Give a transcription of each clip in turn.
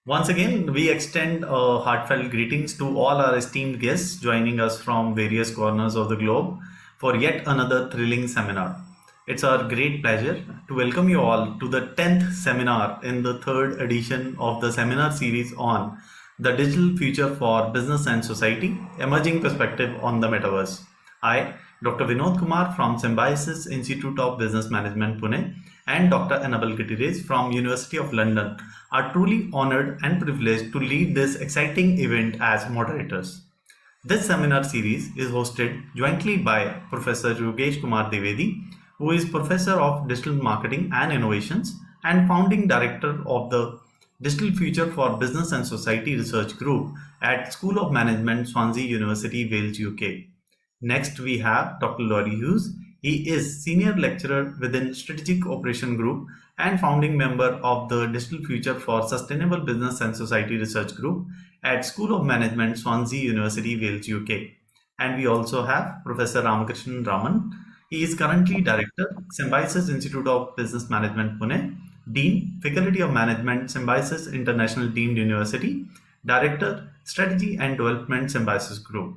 Once again, we extend heartfelt greetings to all our esteemed guests joining us from various corners of the globe for yet another thrilling seminar. It's our great pleasure to welcome you all to the 10th seminar in the third edition of the seminar series on the digital future for business and society, emerging perspective on the metaverse. I, Dr. Vinod Kumar from Symbiosis Institute of Business Management, Pune, and Dr. Anabel Gutierrez from University of London are truly honored and privileged to lead this exciting event as moderators. This seminar series is hosted jointly by Professor Yogesh Kumar Dwivedi, who is Professor of Digital Marketing and Innovations and Founding Director of the Digital Future for Business and Society Research Group at School of Management, Swansea University, Wales, UK. Next, we have Dr. Laurie Hughes. He is Senior Lecturer within Strategic Operation Group and founding member of the Digital Future for Sustainable Business and Society Research Group at School of Management, Swansea University, Wales, UK. And we also have Professor Raman. He is currently Director, Symbiosis Institute of Business Management, Pune, Dean, Faculty of Management, Symbiosis International Deemed University, Director, Strategy and Development, Symbiosis Group.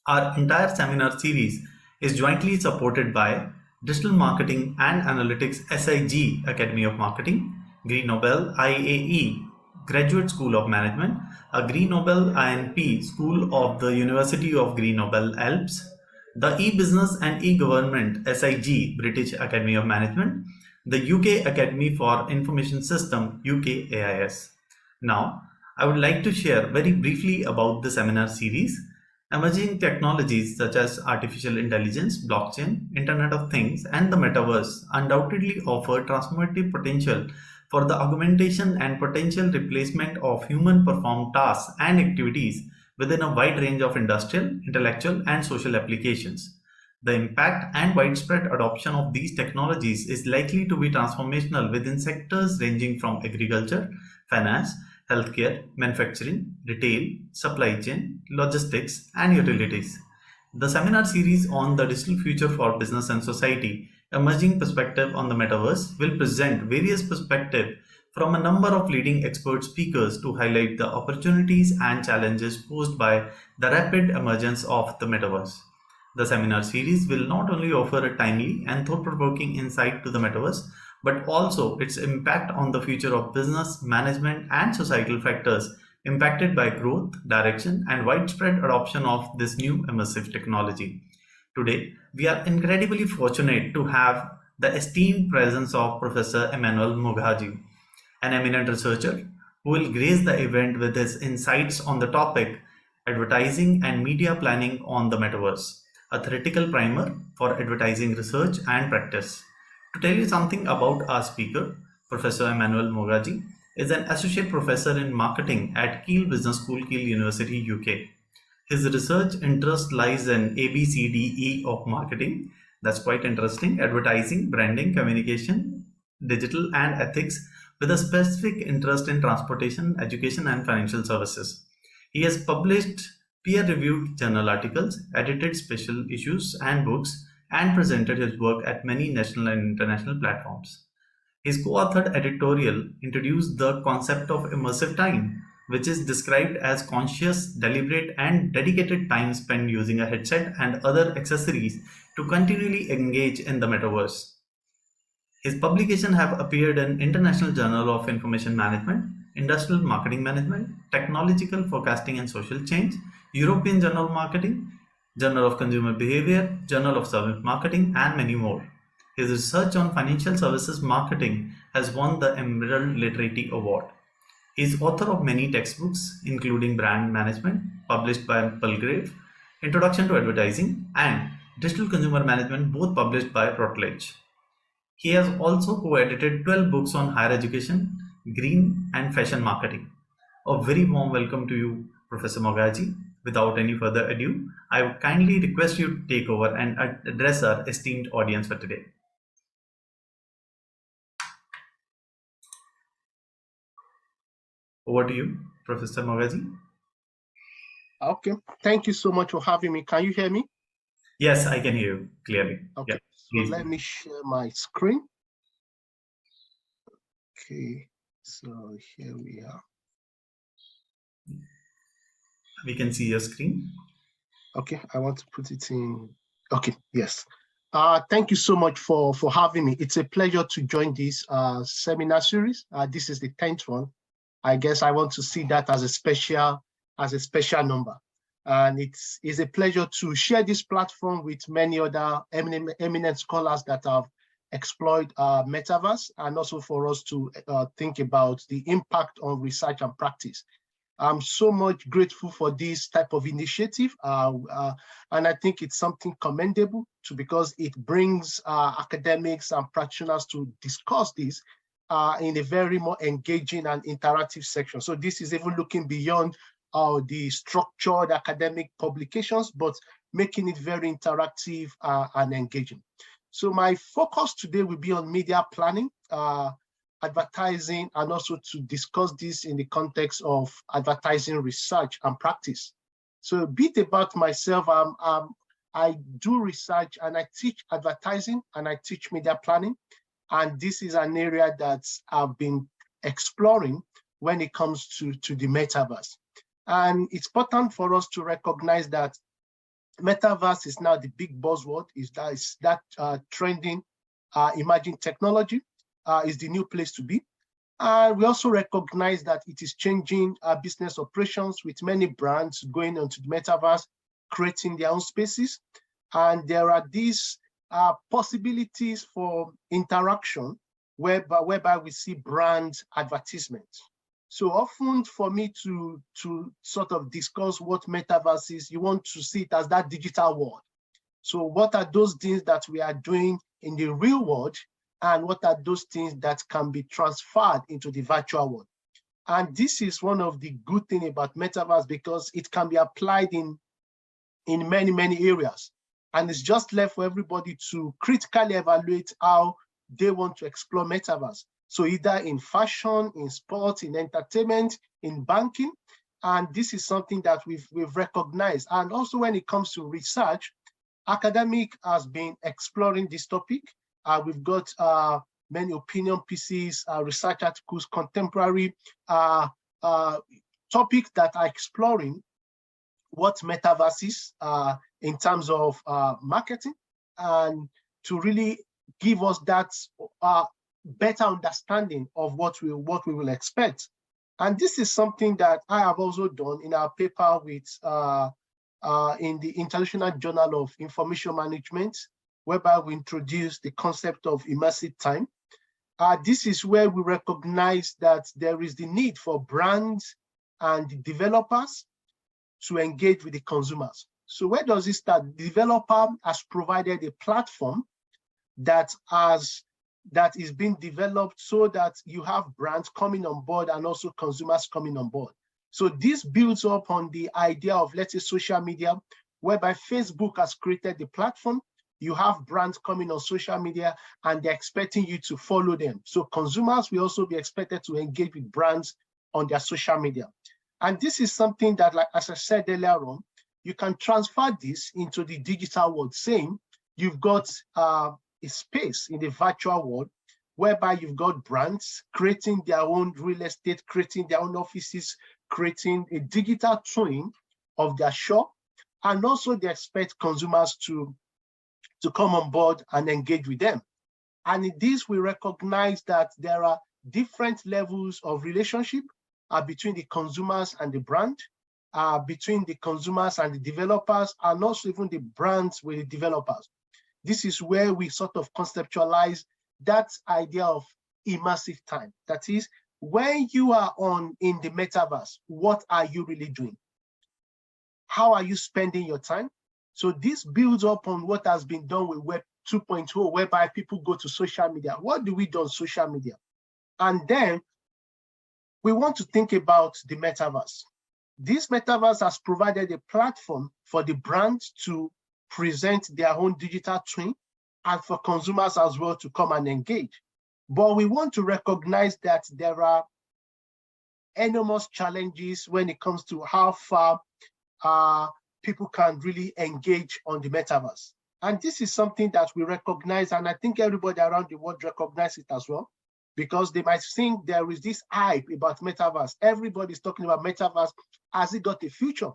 Our entire seminar series is jointly supported by Digital Marketing and Analytics SIG Academy of Marketing, Green Nobel IAE Graduate School of Management, a Green Nobel INP School of the University of Green Nobel Alps, the E-Business and E-Government SIG British Academy of Management, the UK Academy for Information System UK AIS. Now, I would like to share very briefly about the seminar series. Emerging technologies such as artificial intelligence, blockchain, Internet of Things, and the Metaverse undoubtedly offer transformative potential for the augmentation and potential replacement of human performed tasks and activities within a wide range of industrial, intellectual, and social applications. The impact and widespread adoption of these technologies is likely to be transformational within sectors ranging from agriculture, finance, healthcare, manufacturing, retail, supply chain, logistics, and utilities. The seminar series on the digital future for business and society, emerging perspective on the metaverse, will present various perspectives from a number of leading expert speakers to highlight the opportunities and challenges posed by the rapid emergence of the metaverse. The seminar series will not only offer a timely and thought-provoking insight to the metaverse, but also its impact on the future of business, management, and societal factors impacted by growth, direction, and widespread adoption of this new immersive technology. Today, we are incredibly fortunate to have the esteemed presence of Professor Emmanuel Mogaji, an eminent researcher who will grace the event with his insights on the topic advertising and media planning on the metaverse, a theoretical primer for advertising research and practice. To tell you something about our speaker, Professor Emmanuel Mogaji is an associate professor in marketing at Keele Business School, Keele University, UK. His research interest lies in ABCDE of marketing. That's quite interesting. Advertising, branding, communication, digital, and ethics, with a specific interest in transportation, education, and financial services. He has published peer-reviewed journal articles, edited special issues and books, and presented his work at many national and international platforms. His co-authored editorial introduced the concept of immersive time, which is described as conscious, deliberate, and dedicated time spent using a headset and other accessories to continually engage in the metaverse. His publications have appeared in International Journal of Information Management, Industrial Marketing Management, Technological Forecasting and Social Change, European Journal of Marketing, Journal of Consumer Behavior, Journal of Service Marketing, and many more. His research on financial services marketing has won the Emerald Literary Award. He is author of many textbooks, including Brand Management, published by Palgrave, Introduction to Advertising, and Digital Consumer Management, both published by Routledge. He has also co-edited 12 books on higher education, green, and fashion marketing. A very warm welcome to you, Professor Mogaji. Without any further ado, I would kindly request you to take over and address our esteemed audience for today. Over to you, Professor Mogaji. Okay, thank you so much for having me. Can you hear me? Yes, I can hear you clearly. Okay, yeah, so let me share my screen. Okay, so here we are. We can see your screen. Okay, I want to put it in. Okay, yes. Thank you so much for having me. It's a pleasure to join this seminar series. This is the 10th one. I guess I want to see that as a special number. And it's a pleasure to share this platform with many other eminent scholars that have explored Metaverse, and also for us to think about the impact on research and practice. I'm so much grateful for this type of initiative, and I think it's something commendable because it brings academics and practitioners to discuss this in a very more engaging and interactive section. So this is even looking beyond the structured academic publications, but making it very interactive and engaging. So my focus today will be on media planning, advertising, and also to discuss this in the context of advertising research and practice. So a bit about myself, I do research and I teach advertising and I teach media planning. And this is an area that I've been exploring when it comes to the metaverse. And it's important for us to recognize that metaverse is now the big buzzword, is that trending emerging technology. Is the new place to be. We also recognize that it is changing business operations, with many brands going onto the metaverse, creating their own spaces. And there are these possibilities for interaction whereby we see brand advertisements. So often for me to sort of discuss what metaverse is, you want to see it as that digital world. So what are those things that we are doing in the real world, and what are those things that can be transferred into the virtual world? And this is one of the good things about metaverse, because it can be applied in many, many areas. And it's just left for everybody to critically evaluate how they want to explore metaverse. So either in fashion, in sport, in entertainment, in banking. And this is something that we've recognized. And also when it comes to research, academic has been exploring this topic. We've got many opinion pieces, research articles, contemporary topics that are exploring what metaverse is in terms of marketing, and to really give us that better understanding of what we will expect. And this is something that I have also done in our paper with in the International Journal of Information Management, whereby we introduce the concept of immersive time. This is where we recognize that there is the need for brands and the developers to engage with the consumers. So where does it start? The developer has provided a platform that is being developed so that you have brands coming on board and also consumers coming on board. So this builds up on the idea of, let's say, social media, whereby Facebook has created the platform. You have brands coming on social media and they're expecting you to follow them. So consumers will also be expected to engage with brands on their social media. And this is something that, like as I said earlier on, you can transfer this into the digital world, saying you've got a space in the virtual world whereby you've got brands creating their own real estate, creating their own offices, creating a digital twin of their shop. And also they expect consumers to come on board and engage with them. And in this, we recognize that there are different levels of relationship between the consumers and the brand, between the consumers and the developers, and also even the brands with the developers. This is where we sort of conceptualize that idea of immersive time. That is, when you are in the metaverse, what are you really doing? How are you spending your time? So this builds up on what has been done with Web 2.0, whereby people go to social media. What do we do on social media? And then we want to think about the metaverse. This metaverse has provided a platform for the brands to present their own digital twin, and for consumers as well to come and engage. But we want to recognize that there are enormous challenges when it comes to how far people can really engage on the metaverse. And this is something that we recognize, and I think everybody around the world recognizes it as well, because they might think there is this hype about Metaverse. Everybody's talking about Metaverse. Has it got a future?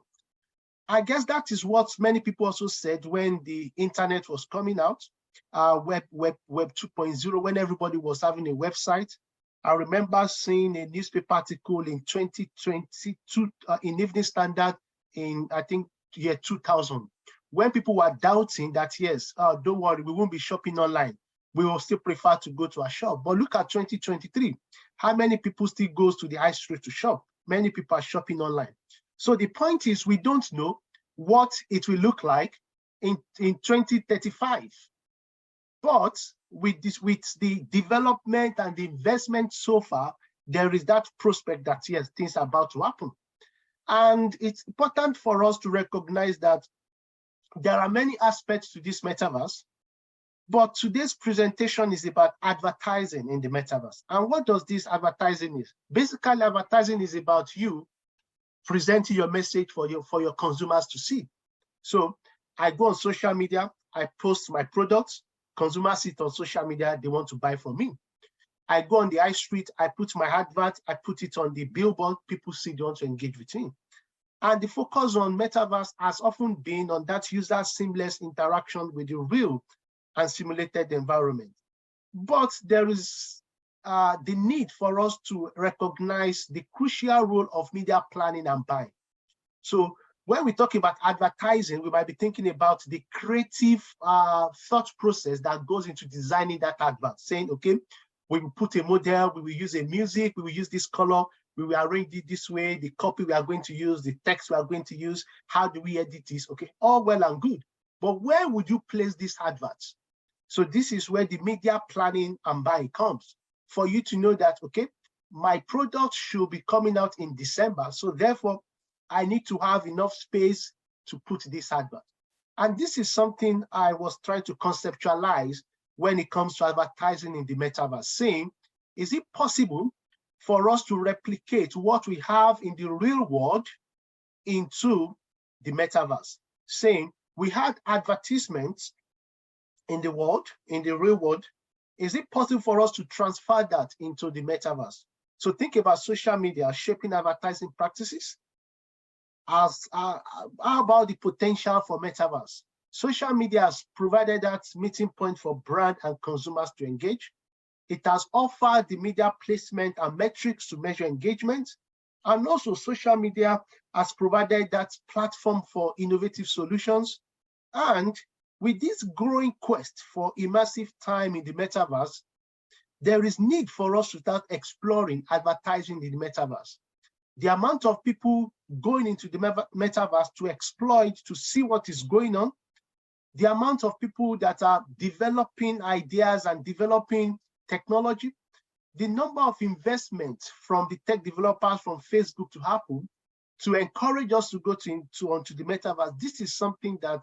I guess that is what many people also said when the internet was coming out, Web 2.0, when everybody was having a website. I remember seeing a newspaper article in 2022 in Evening Standard in, I think, year 2000, when people were doubting that, yes, don't worry, we won't be shopping online. We will still prefer to go to a shop. But look at 2023. How many people still goes to the high street to shop? Many people are shopping online. So the point is, we don't know what it will look like in 2035. But with the development and the investment so far, there is that prospect that, yes, things are about to happen. And it's important for us to recognize that there are many aspects to this metaverse, but today's presentation is about advertising in the metaverse. And what does this advertising is? Basically, advertising is about you presenting your message for your consumers to see. So I go on social media, I post my products, consumers see it on social media, they want to buy from me. I go on the high street, I put my advert, I put it on the billboard, people see they want to engage with me. And the focus on metaverse has often been on that user seamless interaction with the real and simulated environment. But there is the need for us to recognize the crucial role of media planning and buying. So when we talk about advertising, we might be thinking about the creative thought process that goes into designing that advert, saying, okay, we will put a model, we will use a music, we will use this color, we will arrange it this way, the copy we are going to use, the text we are going to use, how do we edit this? Okay, all well and good. But where would you place these adverts? So this is where the media planning and buying comes. For you to know that, okay, my product should be coming out in December. So therefore, I need to have enough space to put this advert. And this is something I was trying to conceptualize when it comes to advertising in the metaverse, saying, is it possible for us to replicate what we have in the real world into the metaverse? Saying, we had advertisements in the world, in the real world. Is it possible for us to transfer that into the metaverse? So think about social media shaping advertising practices. How about the potential for metaverse? Social media has provided that meeting point for brand and consumers to engage. It has offered the media placement and metrics to measure engagement. And also social media has provided that platform for innovative solutions. And with this growing quest for immersive time in the metaverse, there is need for us to start exploring advertising in the metaverse. The amount of people going into the metaverse to exploit, to see what is going on, the amount of people that are developing ideas and developing technology, the number of investments from the tech developers from Facebook to Apple to encourage us to go onto the metaverse, this is something that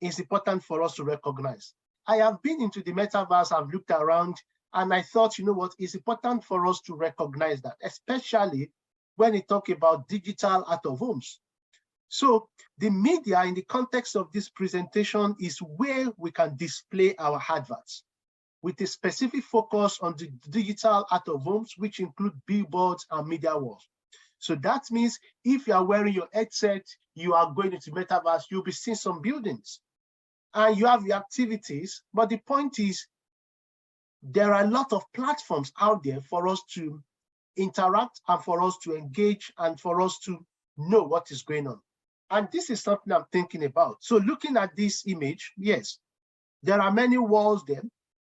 is important for us to recognize. I have been into the metaverse, I've looked around, and I thought, you know what, it's important for us to recognize that, especially when we talk about digital out of homes. So the media in the context of this presentation is where we can display our adverts with a specific focus on the digital out of homes, which include billboards and media walls. So that means if you are wearing your headset, you are going into metaverse, you'll be seeing some buildings and you have your activities. But the point is, there are a lot of platforms out there for us to interact and for us to engage and for us to know what is going on. And this is something I'm thinking about. So looking at this image, yes, there are many walls there.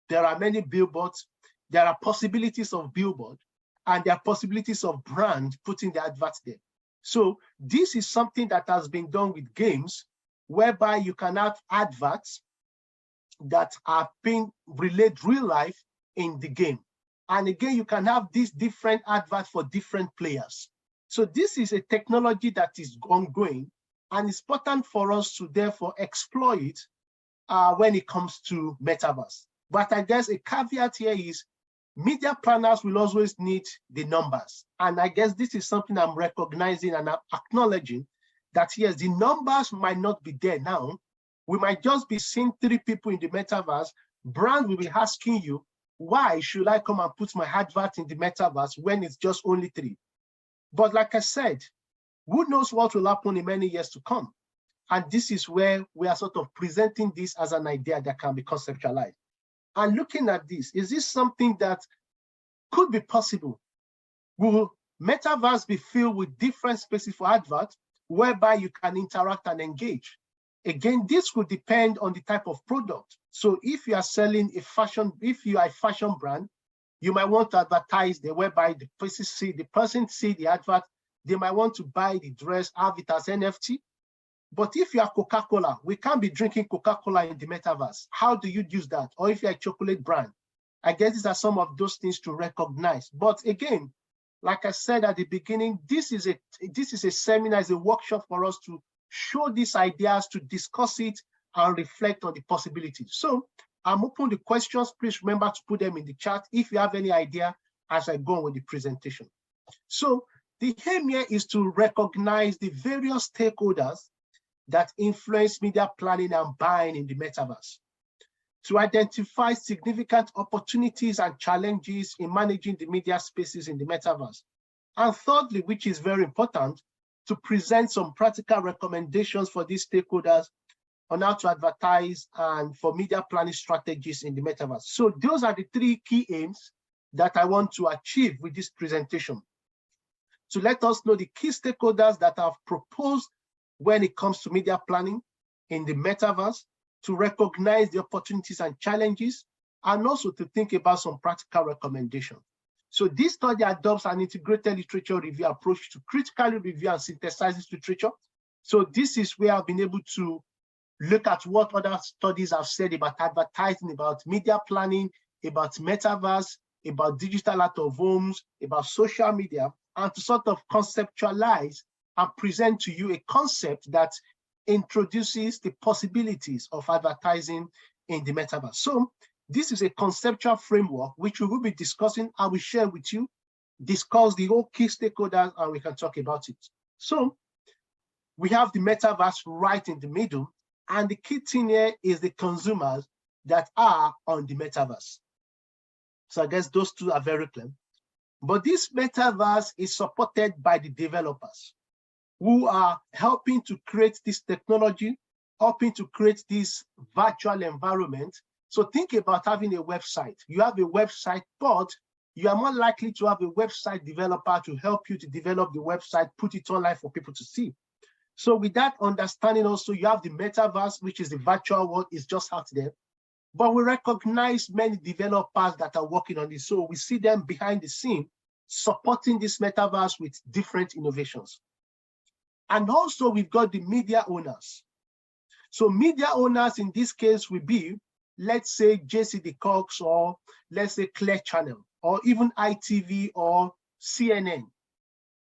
There are many billboards. There are possibilities of billboard and there are possibilities of brand putting the adverts there. So this is something that has been done with games whereby you can have adverts that are being relayed real life in the game. And again, you can have these different adverts for different players. So this is a technology that is ongoing and it's important for us to therefore exploit when it comes to metaverse. But I guess a caveat here is media planners will always need the numbers. And I guess this is something I'm recognizing and I'm acknowledging that yes, the numbers might not be there now. We might just be seeing 3 people in the metaverse. Brand will be asking you, Why should I come and put my advert in the metaverse when it's just only 3? But like I said, who knows what will happen in many years to come? And this is where we are sort of presenting this as an idea that can be conceptualized. And looking at this, is this something that could be possible? Will metaverse be filled with different spaces for adverts whereby you can interact and engage? Again, this could depend on the type of product. So if you are selling a fashion, if you are a fashion brand, you might want to advertise there whereby the person see the advert, they might want to buy the dress, have it as NFT. But if you are Coca-Cola, we can't be drinking Coca-Cola in the metaverse. How do you use that? Or if you're a chocolate brand, I guess these are some of those things to recognize. But again, like I said at the beginning, this is a seminar, is a workshop for us to show these ideas, to discuss it and reflect on the possibilities. So I'm open to questions. Please remember to put them in the chat if you have any idea as I go on with the presentation. So the aim here is to recognize the various stakeholders that influence media planning and buying in the metaverse, to identify significant opportunities and challenges in managing the media spaces in the metaverse. And thirdly, which is very important, to present some practical recommendations for these stakeholders on how to advertise and for media planning strategies in the metaverse. So those are the 3 key aims that I want to achieve with this presentation. To let us know the key stakeholders that I've proposed when it comes to media planning in the metaverse, to recognize the opportunities and challenges, and also to think about some practical recommendations. So this study adopts an integrated literature review approach to critically review and synthesize this literature. So this is where I've been able to look at what other studies have said about advertising, about media planning, about metaverse, about digital out of homes, about social media, and to sort of conceptualize and present to you a concept that introduces the possibilities of advertising in the metaverse. So this is a conceptual framework which we will be discussing. I will share with you, discuss the whole key stakeholders, and we can talk about it. So we have the metaverse right in the middle, and the key thing here is the consumers that are on the metaverse. So I guess those two are very clear. But this metaverse is supported by the developers who are helping to create this technology, helping to create this virtual environment. So think about having a website. You have a website, but you are more likely to have a website developer to help you to develop the website, put it online for people to see. So with that understanding also, you have the metaverse, which is the virtual world, is just out there. But we recognize many developers that are working on this. So we see them behind the scene supporting this metaverse with different innovations. And also we've got the media owners. So media owners in this case will be, let's say JCD Cox, or let's say Clear Channel, or even ITV or CNN.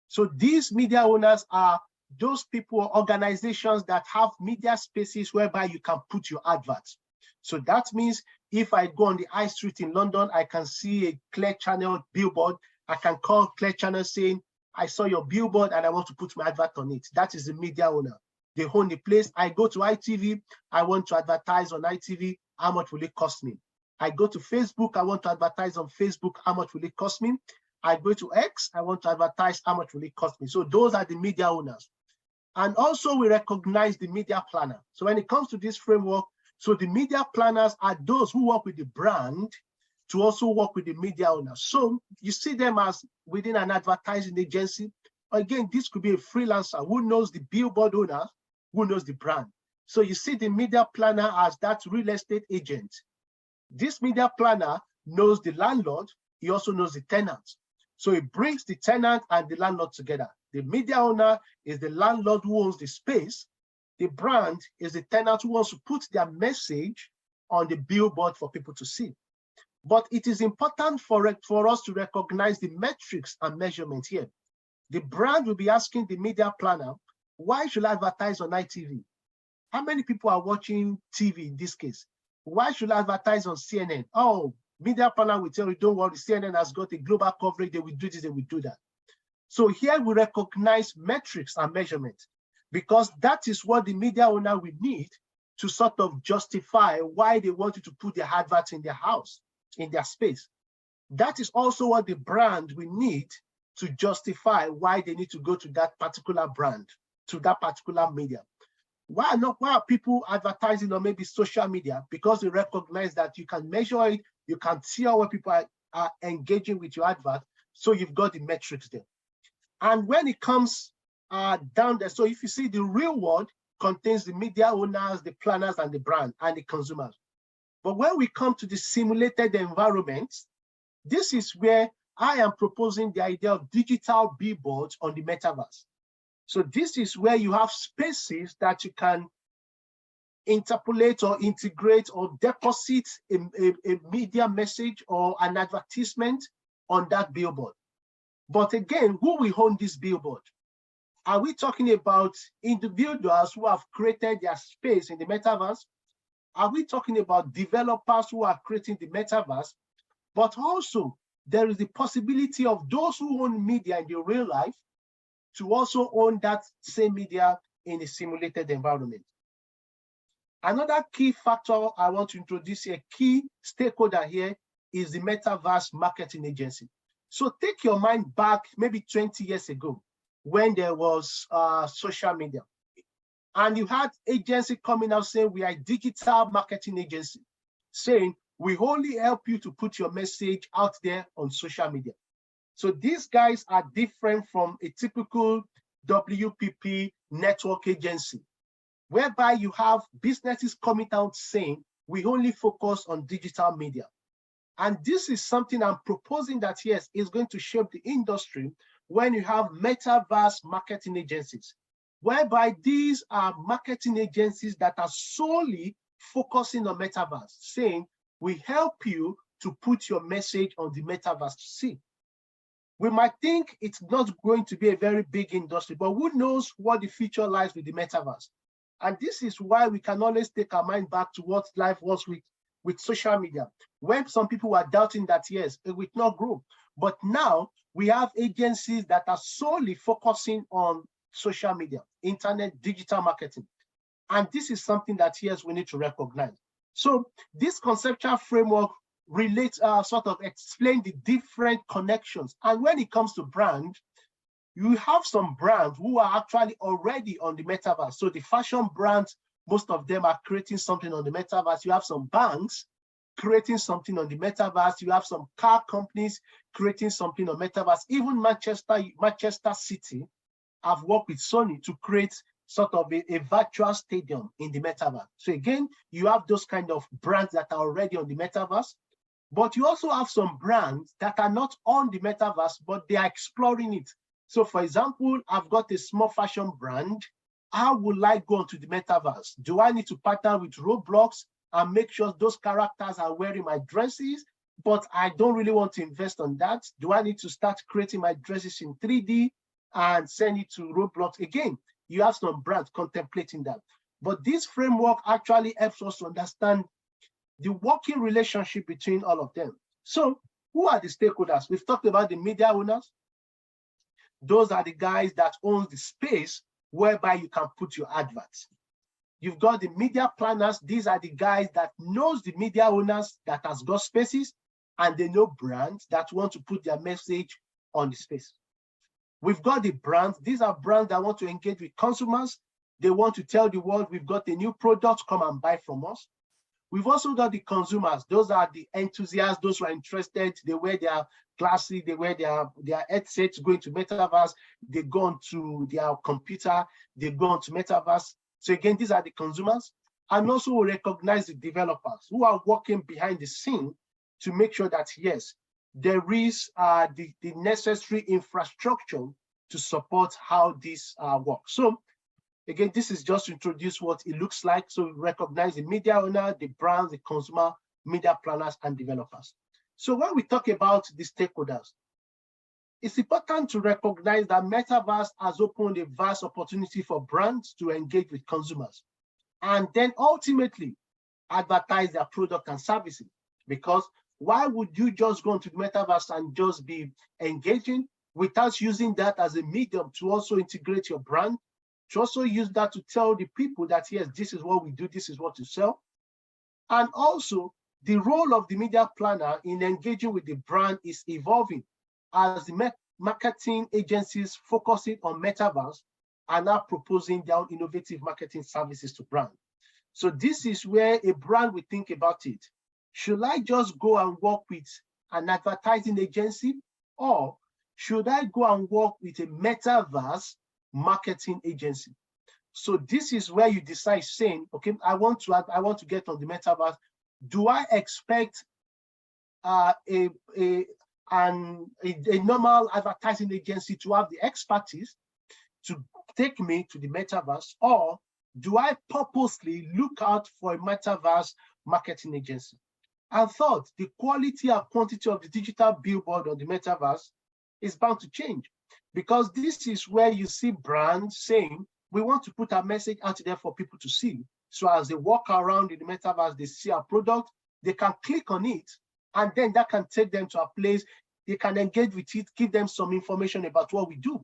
So these media owners are those people or organizations that have media spaces whereby you can put your adverts. So that means if I go on the high street in London, I can see a Clear Channel billboard. I can call Clear Channel saying, I saw your billboard and I want to put my advert on it. That is the media owner. They own the place. I go to ITV, I want to advertise on ITV. How much will it cost me? I go to Facebook, I want to advertise on Facebook. How much will it cost me? I go to X, I want to advertise. How much will it cost me? So those are the media owners. And also we recognize the media planner. So when it comes to this framework, so the media planners are those who work with the brand to also work with the media owners. So you see them as within an advertising agency. Again, this could be a freelancer who knows the billboard owner, who knows the brand. So you see the media planner as that real estate agent. This media planner knows the landlord, he also knows the tenant. So it brings the tenant and the landlord together. The media owner is the landlord who owns the space. The brand is the tenant who wants to put their message on the billboard for people to see. But it is important for us to recognize the metrics and measurement here. The brand will be asking the media planner, why should I advertise on ITV? How many people are watching TV in this case? Why should I advertise on CNN? Oh, media planner will tell you, don't worry, CNN has got a global coverage, they will do this, they will do that. So here we recognize metrics and measurement, because that is what the media owner will need to sort of justify why they want you to put their adverts in their house, in their space. that is also what the brand will need to justify why they need to go to that particular brand, to that particular media. Why are people advertising on maybe social media? Because they recognize that you can measure it, you can see how people are engaging with your advert, so you've got the metrics there. And when it comes down there, so if you see, the real world contains the media owners, the planners, and the brand, and the consumers. But when we come to the simulated environments, this is where I am proposing the idea of digital billboards on the metaverse. So this is where you have spaces that you can interpolate or integrate or deposit a media message or an advertisement on that billboard. But again, who will own this billboard? Are we talking about individuals who have created their space in the metaverse? Are we talking about developers who are creating the metaverse? But also, there is the possibility of those who own media in the real life to also own that same media in a simulated environment. Another key factor I want to introduce, a key stakeholder here, is the metaverse marketing agency. So take your mind back maybe 20 years ago when there was social media. And you had agency coming out saying, we are a digital marketing agency, saying, we only help you to put your message out there on social media. So these guys are different from a typical WPP network agency, whereby you have businesses coming out saying, we only focus on digital media. And this is something I'm proposing that, yes, is going to shape the industry when you have metaverse marketing agencies, whereby these are marketing agencies that are solely focusing on metaverse, saying, we help you to put your message on the metaverse to see. We might think it's not going to be a very big industry, but who knows what the future lies with the metaverse. And this is why we can always take our mind back to what life was with social media, when some people were doubting that, yes, it will not grow. But now we have agencies that are solely focusing on social media, internet, digital marketing. And this is something that, yes, we need to recognize. So this conceptual framework relates, sort of explain the different connections. And when it comes to brand, you have some brands who are actually already on the metaverse. So the fashion brands, most of them are creating something on the metaverse. You have some banks creating something on the metaverse. You have some car companies creating something on metaverse. Even Manchester City have worked with Sony to create sort of a virtual stadium in the metaverse. So again, you have those kind of brands that are already on the metaverse, but you also have some brands that are not on the metaverse, but they are exploring it. So for example, I've got a small fashion brand. How will I go onto the metaverse? Do I need to partner with Roblox and make sure those characters are wearing my dresses? But I don't really want to invest on that. Do I need to start creating my dresses in 3D and send it to Roblox? Again, you have some brands contemplating that. But this framework actually helps us to understand the working relationship between all of them. So who are the stakeholders? We've talked about the media owners. Those are the guys that own the space whereby you can put your adverts. You've got the media planners. These are the guys that knows the media owners that has got spaces, and they know brands that want to put their message on the space. We've got the brands. These are brands that want to engage with consumers. They want to tell the world we've got a new product, come and buy from us. We've also got the consumers. Those are the enthusiasts, those who are interested. They wear their glasses, they wear their headsets, going to metaverse. They go onto their computer, they go onto metaverse. So again, these are the consumers. And also we recognize the developers who are working behind the scene to make sure that, yes, there is the necessary infrastructure to support how this works. So again, this is just to introduce what it looks like. So we recognize the media owner, the brands, the consumer, media planners, and developers. So when we talk about the stakeholders, it's important to recognize that Metaverse has opened a vast opportunity for brands to engage with consumers and then ultimately advertise their product and services. Because why would you just go into the Metaverse and just be engaging without using that as a medium to also integrate your brand, to also use that to tell the people that, yes, this is what we do, this is what you sell. And also, the role of the media planner in engaging with the brand is evolving as the marketing agencies focusing on metaverse are now proposing their own innovative marketing services to brand. So this is where a brand will think about it. Should I just go and work with an advertising agency, or should I go and work with a metaverse marketing agency? So this is where you decide, saying, okay, I want to get on the metaverse. Do I expect a normal advertising agency to have the expertise to take me to the metaverse, or do I purposely look out for a metaverse marketing agency? I thought the quality and quantity of the digital billboard on the metaverse is bound to change, because this is where you see brands saying, we want to put our message out there for people to see. So as they walk around in the metaverse, they see our product, they can click on it, and then that can take them to a place, they can engage with it, give them some information about what we do.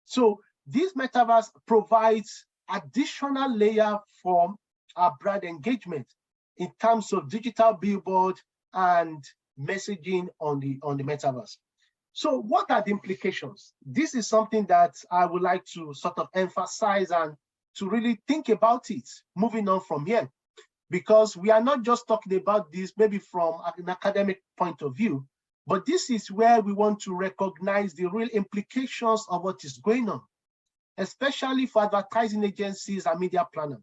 So this metaverse provides additional layer for our brand engagement in terms of digital billboard and messaging on the metaverse. So what are the implications? This is something that I would like to sort of emphasize and to really think about it moving on from here, because we are not just talking about this maybe from an academic point of view, but this is where we want to recognize the real implications of what is going on, especially for advertising agencies and media planners.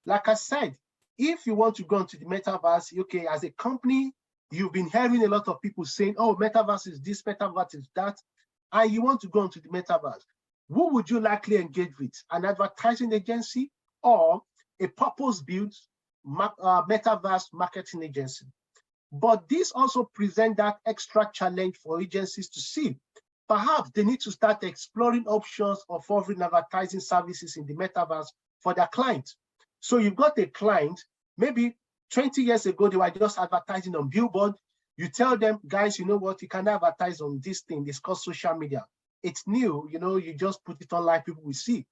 Like I said, if you want to go into the metaverse, okay, as a company, you've been hearing a lot of people saying, oh, metaverse is this, metaverse is that, and you want to go into the metaverse. Who would you likely engage with? An advertising agency or a purpose-built metaverse marketing agency? But this also presents that extra challenge for agencies to see. Perhaps they need to start exploring options of offering advertising services in the metaverse for their clients. So you've got a client, maybe 20 years ago, they were just advertising on billboard. You tell them, guys, you know what, you can advertise on this thing, it's called social media. It's new, you know, you just put it online, people will see.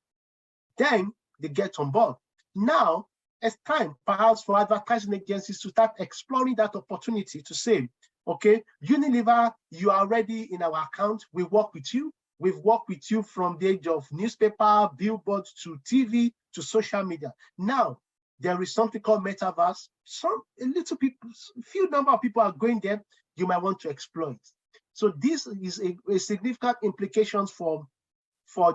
Then they get on board. Now, it's time perhaps for advertising agencies to start exploring that opportunity to say, okay, Unilever, you are already in our account, we work with you. We've worked with you from the age of newspaper, billboard, to TV, to social media. Now, there is something called metaverse. A few number of people are going there. You might want to explore it. So this is a significant implications for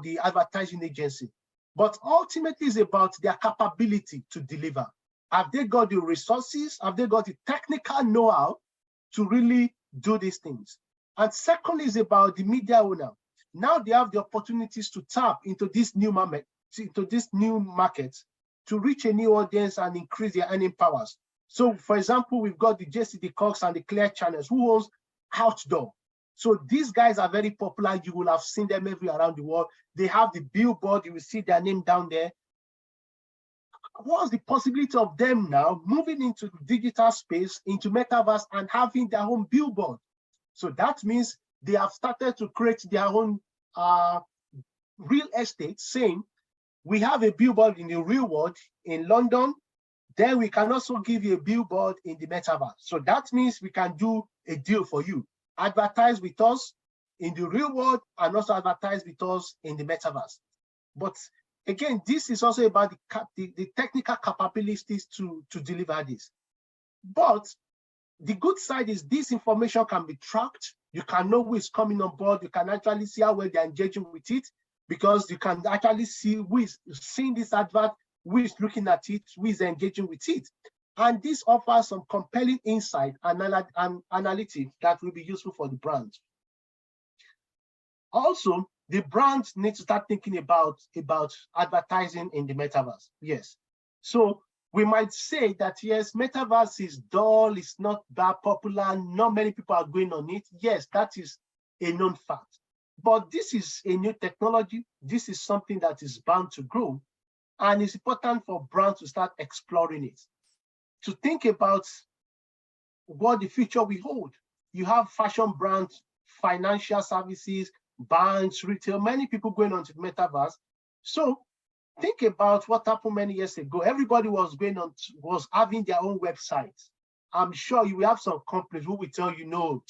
the advertising agency. But ultimately, it's about their capability to deliver. Have they got the resources? Have they got the technical know-how to really do these things? And secondly, is about the media owner. Now they have the opportunities to tap into this new market, to reach a new audience and increase their earning powers. So, for example, we've got the JCD Cox and the Clear channels who owns outdoor. So these guys are very popular. You will have seen them everywhere around the world. They have the billboard. You will see their name down there. What's the possibility of them now moving into the digital space, into metaverse, and having their own billboard? So that means they have started to create their own real estate, saying, we have a billboard in the real world in London, then we can also give you a billboard in the metaverse. So that means we can do a deal for you. Advertise with us in the real world and also advertise with us in the metaverse. But again, this is also about the technical capabilities to deliver this. But the good side is this information can be tracked. You can know who is coming on board. You can actually see how well they're engaging with it, because you can actually see who is seeing this advert, who is looking at it, who is engaging with it. And this offers some compelling insight and analytics that will be useful for the brand. Also, the brands need to start thinking about advertising in the metaverse. Yes. So we might say that, yes, metaverse is dull, it's not that popular, not many people are going on it. Yes, that is a known fact. But this is a new technology. This is something that is bound to grow. And it's important for brands to start exploring it, to think about what the future will hold. You have fashion brands, financial services, banks, retail, many people going on to the metaverse. So think about what happened many years ago. Everybody was having their own websites. I'm sure you will have some companies who will tell you, no,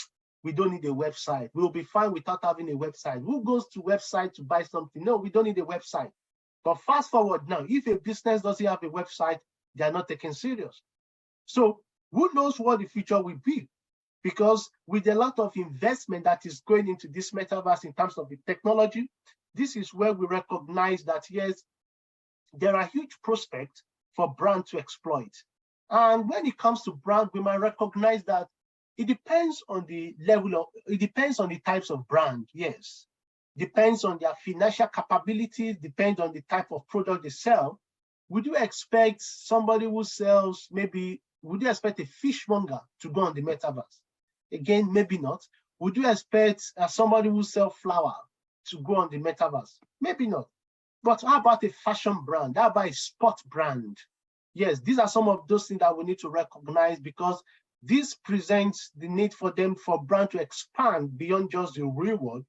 we don't need a website. We'll be fine without having a website. Who goes to website to buy something? No, we don't need a website. But fast forward now, if a business doesn't have a website, they are not taken serious. So who knows what the future will be? Because with a lot of investment that is going into this metaverse in terms of the technology, this is where we recognize that, yes, there are huge prospects for brand to exploit. And when it comes to brand, we might recognize that it depends on the level of, it depends on the types of brand, yes. Depends on their financial capabilities, depends on the type of product they sell. Would you expect somebody who sells, maybe, would you expect a fishmonger to go on the metaverse? Again, maybe not. Would you expect somebody who sells flour to go on the metaverse? Maybe not. But how about a fashion brand? How about a sport brand? Yes, these are some of those things that we need to recognize, because this presents the need for them, for brand to expand beyond just the real world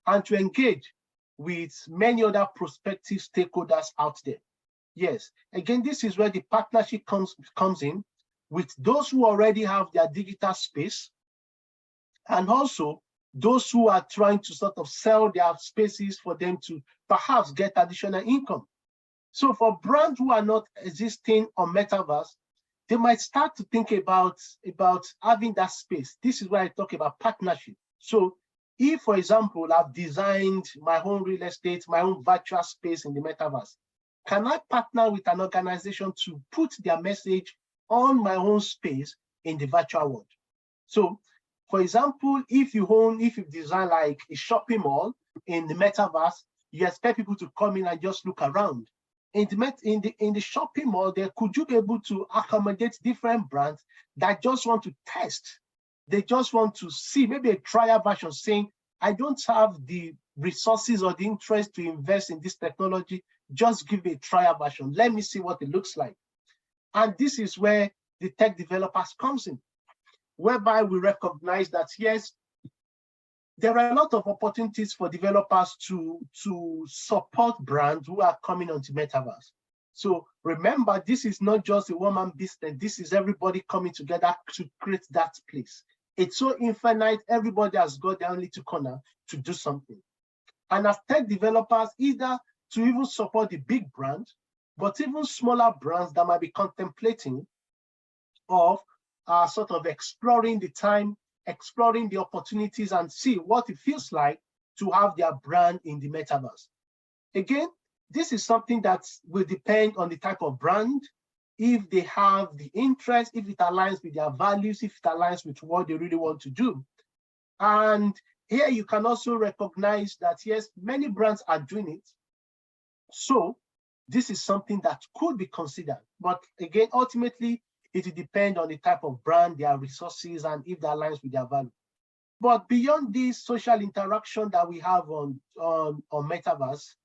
and to engage with many other prospective stakeholders out there. Yes, again, this is where the partnership comes in with those who already have their digital space, and also those who are trying to sort of sell their spaces for them to perhaps get additional income. So for brands who are not existing on Metaverse, they might start to think about having that space. This is where I talk about partnership. So if, for example, I've designed my own real estate, my own virtual space in the Metaverse, can I partner with an organization to put their message on my own space in the virtual world? So, for example, if you design like a shopping mall in the Metaverse, you expect people to come in and just look around. In the shopping mall, there could you be able to accommodate different brands that just want to test? They just want to see maybe a trial version, saying, I don't have the resources or the interest to invest in this technology. Just give me a trial version. Let me see what it looks like. And this is where the tech developers comes in, whereby we recognize that, yes, there are a lot of opportunities for developers to support brands who are coming onto Metaverse. So remember, this is not just a one-man business. This is everybody coming together to create that place. It's so infinite. Everybody has got their own little corner to do something. And as tech developers, either to even support the big brands, but even smaller brands that might be contemplating of sort of exploring the opportunities and see what it feels like to have their brand in the Metaverse. Again, this is something that will depend on the type of brand, if they have the interest, if it aligns with their values, if it aligns with what they really want to do. And here you can also recognize that, yes, many brands are doing it. So this is something that could be considered. But again, ultimately, it will depend on the type of brand, their resources, and if that aligns with their value. But beyond this social interaction that we have on Metaverse,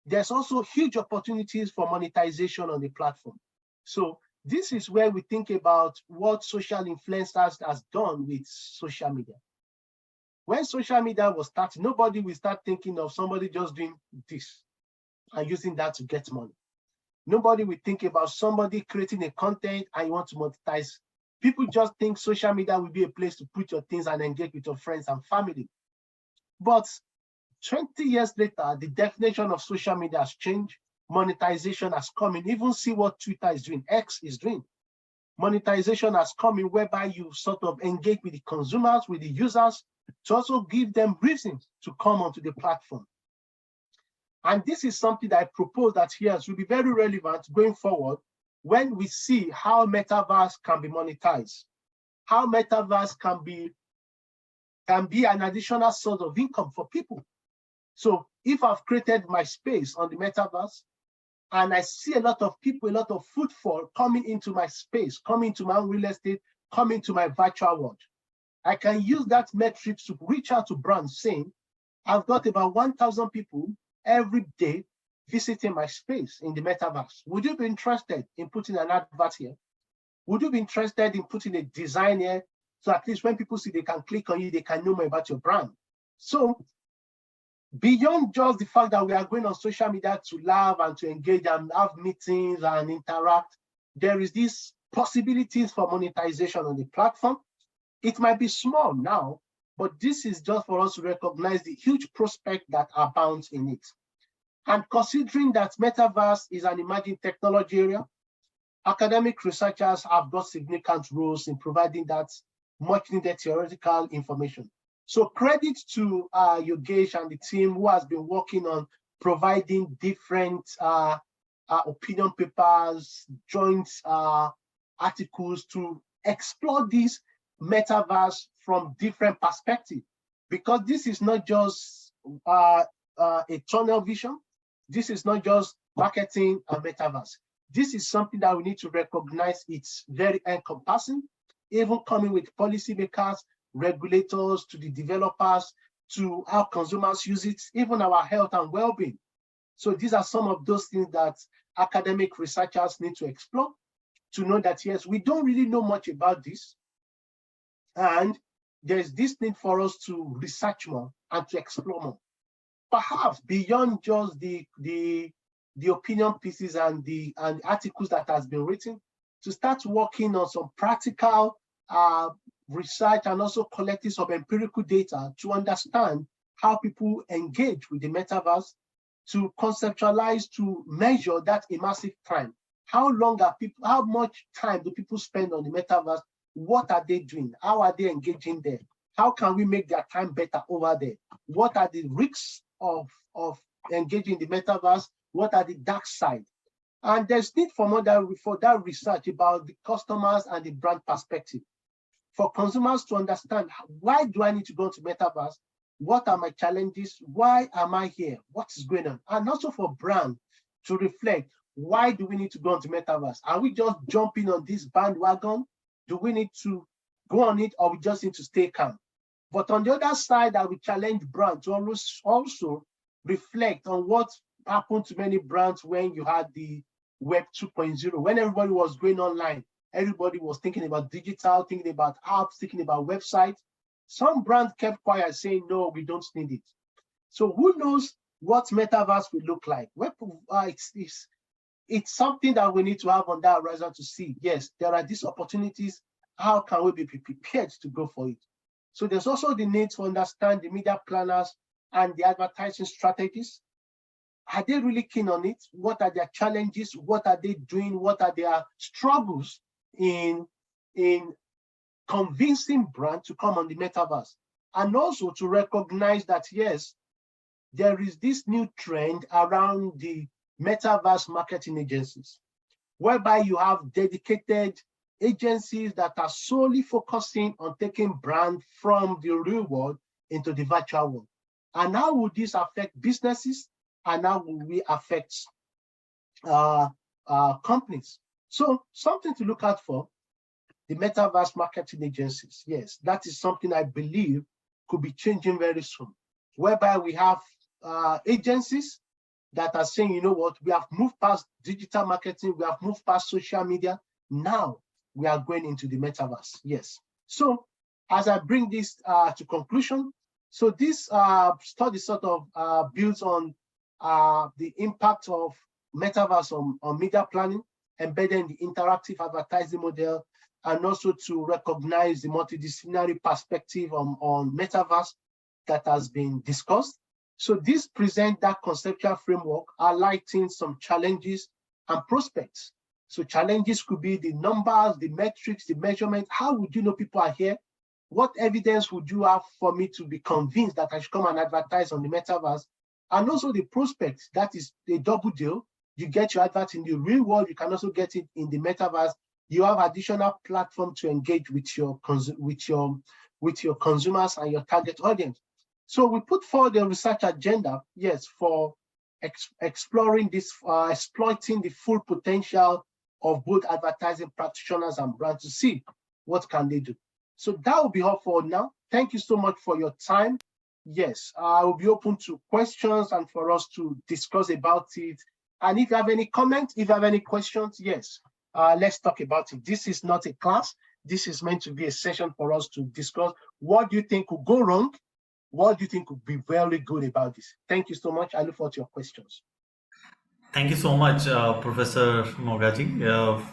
there's also huge opportunities for monetization on the platform. So this is where we think about what social influencers has done with social media. When social media was started, nobody will start thinking of somebody just doing this and using that to get money. Nobody will think about somebody creating a content and you want to monetize. People just think social media will be a place to put your things and engage with your friends and family. But 20 years later, the definition of social media has changed. Monetization has come in. Even see what Twitter is doing, X is doing. Monetization has come in whereby you sort of engage with the consumers, with the users, to also give them reasons to come onto the platform. And this is something that I propose that here will be very relevant going forward when we see how Metaverse can be monetized, how Metaverse can be an additional source of income for people. So if I've created my space on the Metaverse and I see a lot of people, a lot of footfall coming into my space, coming to my own real estate, coming to my virtual world, I can use that metric to reach out to brands saying, I've got about 1,000 people every day visiting my space in the Metaverse. Would you be interested in putting an advert here? Would you be interested in putting a design here? So at least when people see, they can click on you, they can know more about your brand. So beyond just the fact that we are going on social media to laugh and to engage and have meetings and interact, there is this possibilities for monetization on the platform. It might be small now, but this is just for us to recognize the huge prospect that abounds in it. And considering that Metaverse is an emerging technology area, academic researchers have got significant roles in providing that much needed theoretical information. So credit to Yogesh and the team who has been working on providing different opinion papers, joint articles to explore this Metaverse from different perspectives, because this is not just a tunnel vision. This is not just marketing a Metaverse. This is something that we need to recognize. It's very encompassing, even coming with policymakers, regulators, to the developers, to how consumers use it, even our health and well-being. So these are some of those things that academic researchers need to explore, to know that, yes, we don't really know much about this. And there's this need for us to research more and to explore more. Perhaps beyond just the opinion pieces and the articles that has been written, to start working on some practical research and also collecting some empirical data to understand how people engage with the Metaverse, to conceptualize, to measure that immersive time. How long are people, how much time do people spend on the Metaverse? What are they doing? How are they engaging there? How can we make their time better over there? What are the risks of engaging in the Metaverse? What are the dark side? And there's need for that research about the customers and the brand perspective. For consumers to understand, why do I need to go to Metaverse? What are my challenges? Why am I here? What is going on? And also for brand to reflect, why do we need to go into Metaverse? Are we just jumping on this bandwagon? Do we need to go on it, or we just need to stay calm? But on the other side, I will challenge brands to also reflect on what happened to many brands when you had the Web 2.0, when everybody was going online. Everybody was thinking about digital, thinking about apps, thinking about websites. Some brands kept quiet, saying, no, we don't need it. So who knows what Metaverse will look like? It's something that we need to have on that horizon to see, yes, there are these opportunities. How can we be prepared to go for it? So there's also the need to understand the media planners and the advertising strategies. Are they really keen on it? What are their challenges? What are they doing? What are their struggles in convincing brands to come on the Metaverse? And also to recognize that, yes, there is this new trend around the Metaverse marketing agencies, whereby you have dedicated agencies that are solely focusing on taking brand from the real world into the virtual world. And how would this affect businesses? And how will we affect companies? So something to look out for, the Metaverse marketing agencies. Yes, that is something I believe could be changing very soon, whereby we have agencies that are saying, you know what, we have moved past digital marketing, we have moved past social media. Now we are going into the Metaverse. Yes. So as I bring this to conclusion, so this study sort of builds on the impact of Metaverse on media planning, embedding the interactive advertising model, and also to recognize the multidisciplinary perspective on Metaverse that has been discussed. So this presents that conceptual framework, highlighting some challenges and prospects. So challenges could be the numbers, the metrics, the measurement. How would you know people are here? What evidence would you have for me to be convinced that I should come and advertise on the Metaverse? And also the prospects, that is a double deal. You get your advert in the real world, you can also get it in the Metaverse. You have additional platform to engage with your consumers and your target audience. So we put forward a research agenda, yes, for exploring this, exploiting the full potential of both advertising practitioners and brands to see what can they do. So that will be all for now. Thank you so much for your time. Yes, I will be open to questions and for us to discuss about it. And if you have any comments, if you have any questions, yes, let's talk about it. This is not a class. This is meant to be a session for us to discuss what do you think could go wrong. What do you think would be very good about this? Thank you so much. I look forward to your questions. Thank you so much, Professor Mogaji.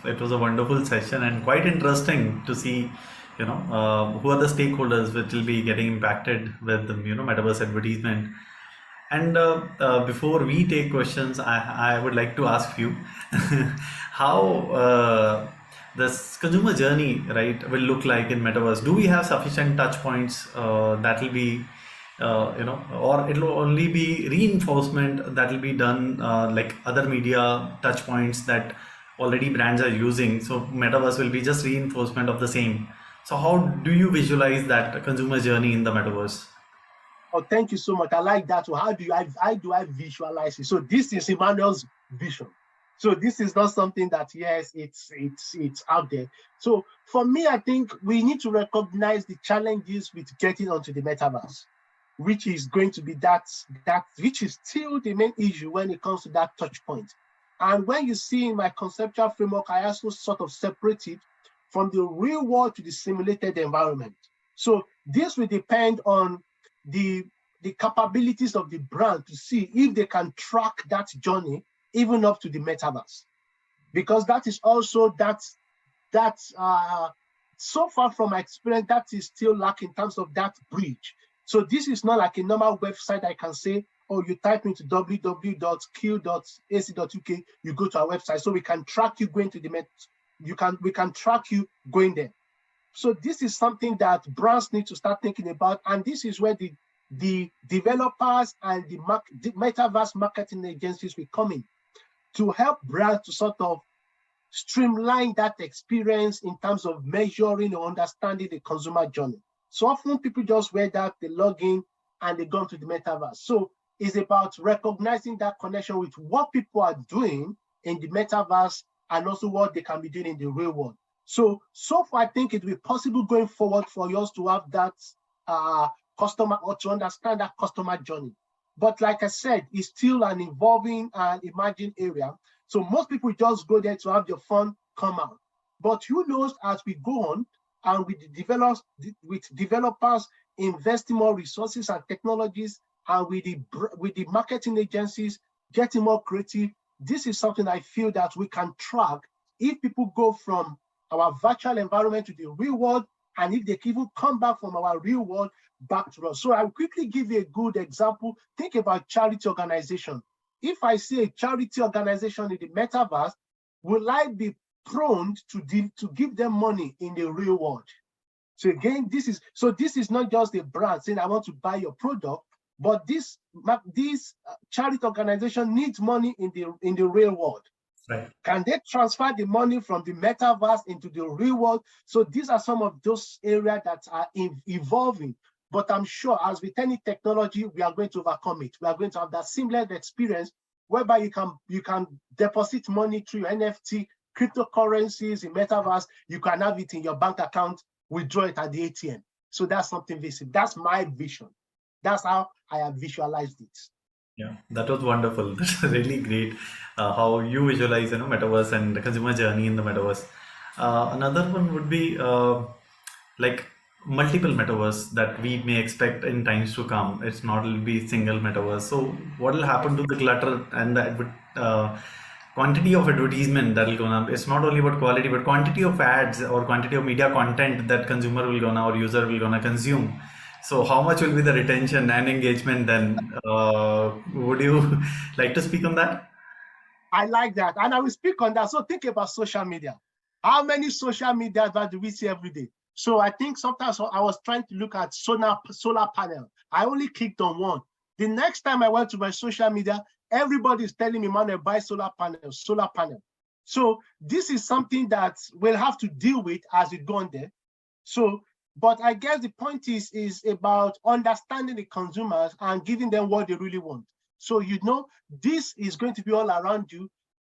It was a wonderful session and quite interesting to see, who are the stakeholders which will be getting impacted with, metaverse advertisement. And before we take questions, I would like to ask you how this consumer journey, right, will look like in metaverse. Do we have sufficient touch points that will be, or it will only be reinforcement that will be done like other media touch points that already brands are using. So metaverse will be just reinforcement of the same. So how do you visualize that consumer journey in the metaverse? Oh, thank you so much. I like that. So how do I visualize it? So this is Emmanuel's vision. So this is not something that, yes, it's out there. So for me, I think we need to recognize the challenges with getting onto the metaverse, which is going to be that which is still the main issue when it comes to that touch point. And when you see in my conceptual framework, I also sort of separate it from the real world to the simulated environment. So this will depend on the capabilities of the brand to see if they can track that journey even up to the metaverse, because that is also so far from my experience, that is still lacking in terms of that bridge. So this is not like a normal website I can say, oh, you type into www.keele.ac.uk, you go to our website, so we can track you going to the we can track you going there. So this is something that brands need to start thinking about, and this is where the developers and the metaverse marketing agencies will come in to help brands to sort of streamline that experience in terms of measuring or understanding the consumer journey. So often people just wear that, they log in and they go into the metaverse. So it's about recognizing that connection with what people are doing in the metaverse and also what they can be doing in the real world. So far, I think it will be possible going forward for us to have that customer, or to understand that customer journey. But like I said, it's still an evolving and emerging area. So most people just go there to have their fun, come out. But who knows, as we go on and with developers investing more resources and technologies, and with the marketing agencies getting more creative, this is something I feel that we can track if people go from our virtual environment to the real world, and if they can even come back from our real world back to us. So I'll quickly give you a good example. Think about charity organization. If I see a charity organization in the metaverse, will I be prone to give them money in the real world? So again, this is not just a brand saying I want to buy your product, but this charity organization needs money in the real world. Right. Can they transfer the money from the metaverse into the real world? So these are some of those areas that are evolving. But I'm sure as with any technology, we are going to overcome it. We are going to have that seamless experience whereby you can deposit money through your NFT, cryptocurrencies in metaverse. You can have it in your bank account, withdraw it at the ATM. So that's something visible. That's my vision. That's how I have visualized it. Yeah, that was wonderful. That's really great. How you visualize, metaverse and the consumer journey in the metaverse. Another one would be like multiple metaverse that we may expect in times to come. It's not will be single metaverse. So what will happen to the clutter and the quantity of advertisement that will go on? It's not only about quality, but quantity of ads or quantity of media content that consumer will gonna or user will gonna consume. So how much will be the retention and engagement then? Would you like to speak on that? I like that. And I will speak on that. So think about social media. How many social media that do we see every day? So I think sometimes I was trying to look at solar panel. I only clicked on one. The next time I went to my social media, everybody is telling me, man, buy solar panel. So this is something that we'll have to deal with as we go on there. So, but I guess the point is about understanding the consumers and giving them what they really want. So, this is going to be all around you.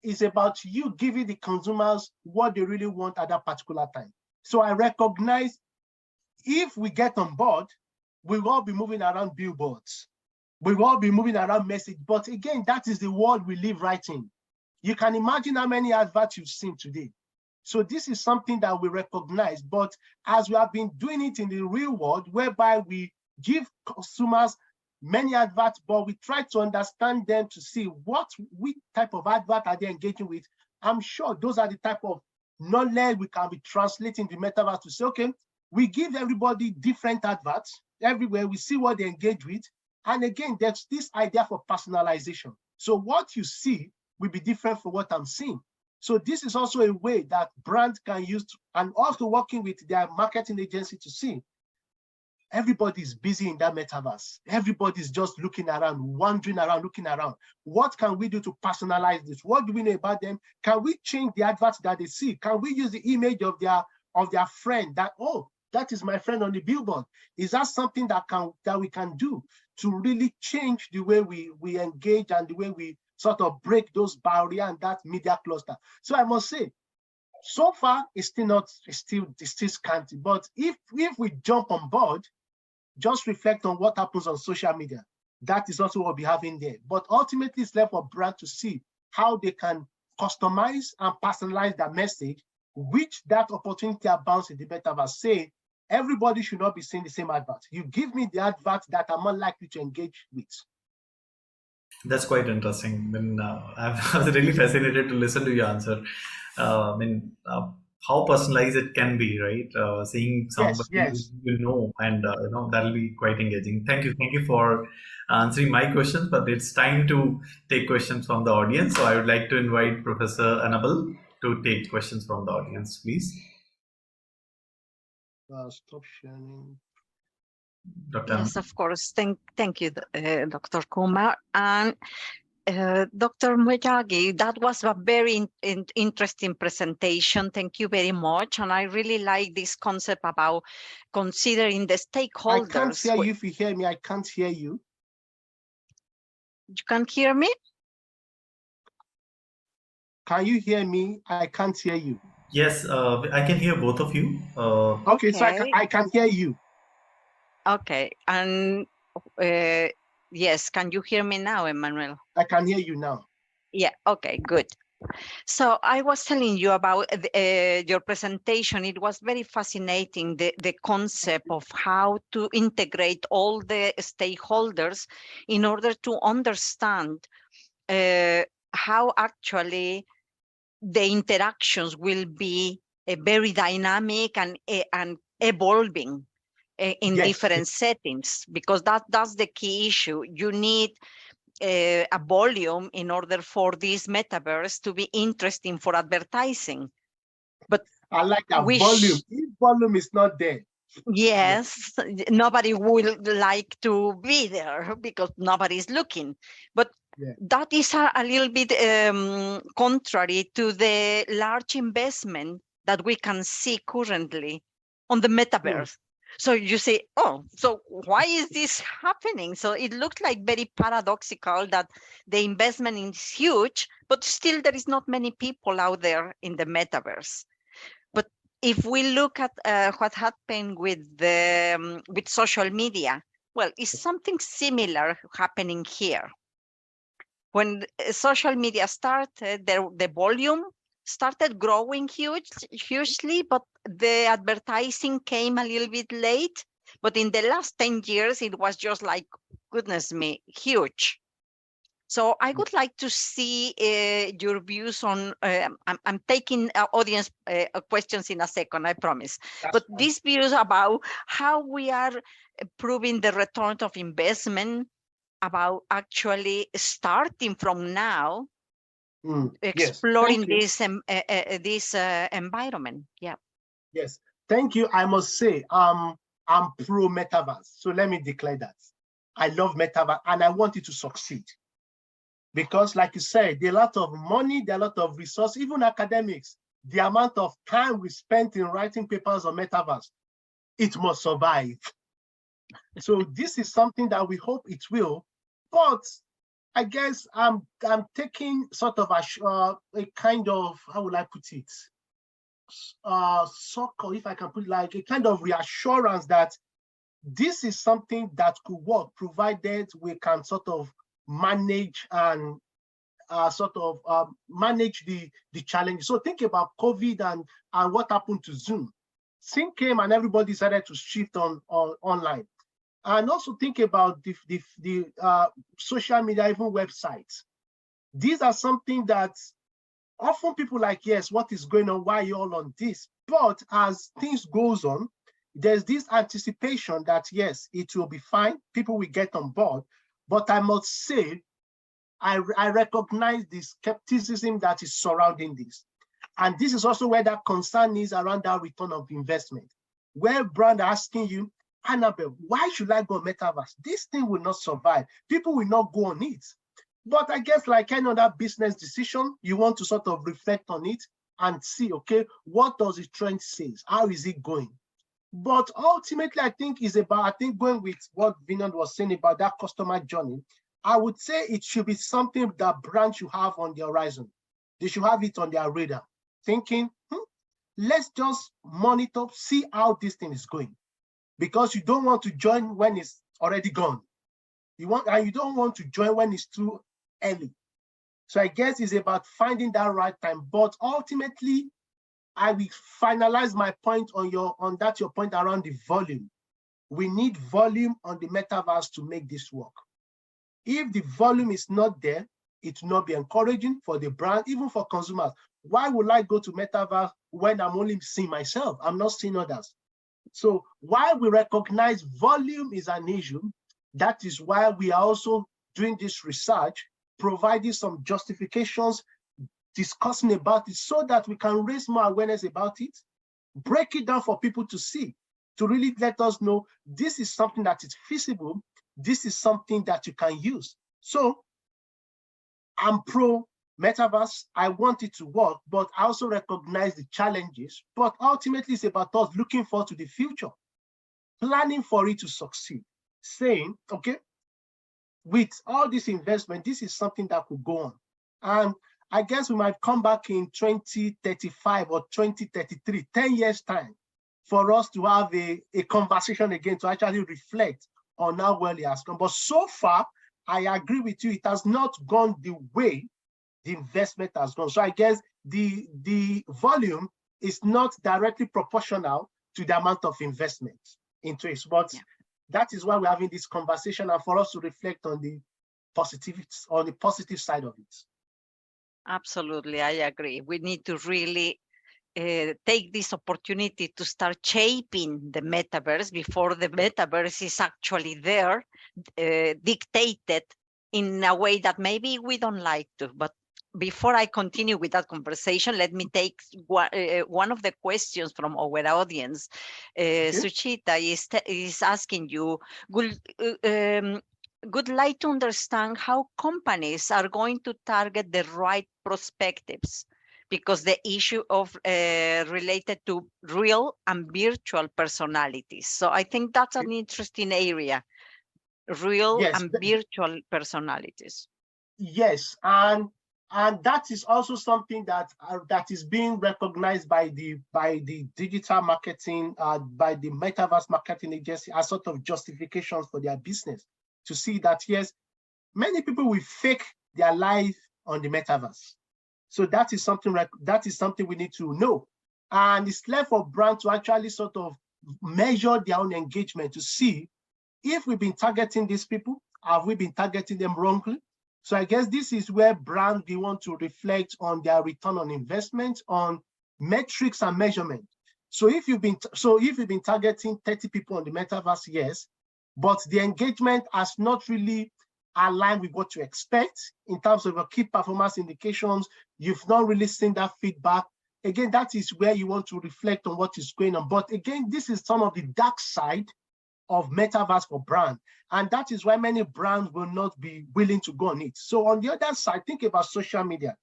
It's about you giving the consumers what they really want at that particular time. So I recognize if we get on board, we will all be moving around billboards. We will all be moving around message. But again, that is the world we live right in. You can imagine how many adverts you've seen today. So this is something that we recognize. But as we have been doing it in the real world, whereby we give consumers many adverts, but we try to understand them to see which type of advert are they engaging with. I'm sure those are the type of knowledge we can be translating the metaverse to say, okay, we give everybody different adverts everywhere, we see what they engage with. And again, there's this idea for personalization. So what you see will be different from what I'm seeing. So this is also a way that brands can use and also working with their marketing agency to see everybody's busy in that metaverse. Everybody's just looking around, wandering around, looking around. What can we do to personalize this? What do we know about them? Can we change the adverts that they see? Can we use the image of their friend that, oh, that is my friend on the billboard? Is that something that we can do to really change the way we engage and the way we sort of break those barriers and that media cluster? So I must say, so far it's still scanty. But if we jump on board, just reflect on what happens on social media. That is also what we'll be having there. But ultimately, it's left for brand to see how they can customize and personalize that message, which that opportunity abounds in the metaverse. Say, everybody should not be seeing the same advert. You give me the advert that I'm more likely to engage with. That's quite interesting. I was really fascinated to listen to your answer. How personalized it can be, right? Seeing somebody Yes. and that'll be quite engaging. Thank you for answering my questions. But it's time to take questions from the audience. So I would like to invite Professor Anabel to take questions from the audience, please. Stop sharing. Dr. Yes, of course. Thank you, Dr. Kumar. And Dr. Mogaji, that was a very interesting presentation. Thank you very much. And I really like this concept about considering the stakeholders. I can't hear you. If you hear me, I can't hear you. You can't hear me? Can you hear me? I can't hear you. Yes, I can hear both of you. Okay, so I can hear you. Okay, and yes, can you hear me now, Emmanuel? I can hear you now. Yeah, okay, good. So I was telling you about your presentation. It was very fascinating, the concept of how to integrate all the stakeholders in order to understand how actually the interactions will be very dynamic and evolving in different settings, because that's the key issue. You need a volume in order for this metaverse to be interesting for advertising. But I like that volume. If volume is not there, yes, nobody will like to be there because nobody's looking. But that is a little bit contrary to the large investment that we can see currently on the metaverse. So you say, oh, so why is this happening? So it looks like very paradoxical that the investment is huge, but still there is not many people out there in the metaverse. But if we look at what happened with social media, well, it's something similar happening here. When social media started, the volume started growing hugely, but the advertising came a little bit late. But in the last 10 years, it was just like, goodness me, huge. So I would like to see your views on, I'm taking audience questions in a second, I promise. But these views about how we are proving the return of investment, about actually starting from now, exploring this environment. Yeah. Yes, thank you. I must say, I'm pro metaverse. So let me declare that. I love metaverse and I want it to succeed. Because like you said, there are a lot of money, there are a lot of resources, even academics, the amount of time we spent in writing papers on metaverse, it must survive. So this is something that we hope it will, but I guess I'm taking sort of a kind of, how would I put it? So-called, if I can put it like a kind of reassurance that this is something that could work, provided we can sort of manage and manage the challenge. So think about COVID and what happened to Zoom. Sync came and everybody decided to shift on online. And also think about the social media, even websites. These are something that often people like, yes, what is going on? Why are you all on this? But as things goes on, there's this anticipation that, yes, it will be fine. People will get on board. But I must say, I recognize the skepticism that is surrounding this. And this is also where that concern is around that return of investment, where brand are asking you, Anabel, why should I go Metaverse? This thing will not survive. People will not go on it. But I guess like any other business decision, you want to sort of reflect on it and see, okay, what does the trend say? How is it going? But ultimately, I think going with what Vinod was saying about that customer journey, I would say it should be something that brands should have on the horizon. They should have it on their radar, thinking, let's just monitor, see how this thing is going. Because you don't want to join when it's already gone. You don't want to join when it's too early. So I guess it's about finding that right time. But ultimately, I will finalize my point on your point around the volume. We need volume on the Metaverse to make this work. If the volume is not there, it will not be encouraging for the brand, even for consumers. Why would I go to Metaverse when I'm only seeing myself? I'm not seeing others. So while we recognize volume is an issue, that is why we are also doing this research, providing some justifications, discussing about it so that we can raise more awareness about it, break it down for people to see, to really let us know this is something that is feasible, this is something that you can use. So I'm pro Metaverse, I want it to work, but I also recognize the challenges. But ultimately, it's about us looking forward to the future, planning for it to succeed, saying, okay, with all this investment, this is something that could go on. And I guess we might come back in 2035 or 2033, 10 years time, for us to have a conversation again to actually reflect on how well it has gone. But so far, I agree with you, it has not gone the way the investment has gone. So I guess the volume is not directly proportional to the amount of investment into it. But that is why we're having this conversation, and for us to reflect on the positive side of it. Absolutely, I agree. We need to really take this opportunity to start shaping the metaverse before the metaverse is actually there, dictated in a way that maybe we don't like to. But before I continue with that conversation, let me take one of the questions from our audience. Suchita is asking you, would like to understand how companies are going to target the right perspectives, because the issue of related to real and virtual personalities. So I think that's an interesting area, real and virtual personalities. Yes, and that is also something that is being recognized by the digital marketing, by the Metaverse marketing agency as sort of justifications for their business, to see that yes, many people will fake their life on the Metaverse. So that is something we need to know. And it's left for brands to actually sort of measure their own engagement to see if we've been targeting these people, have we been targeting them wrongly? So I guess this is where brands, they want to reflect on their return on investment, on metrics and measurement. So if you've been targeting 30 people on the Metaverse, yes, but the engagement has not really aligned with what you expect in terms of your key performance indications, you've not really seen that feedback. Again, that is where you want to reflect on what is going on. But again, this is some of the dark side of Metaverse for brand. And that is why many brands will not be willing to go on it. So on the other side, think about social media,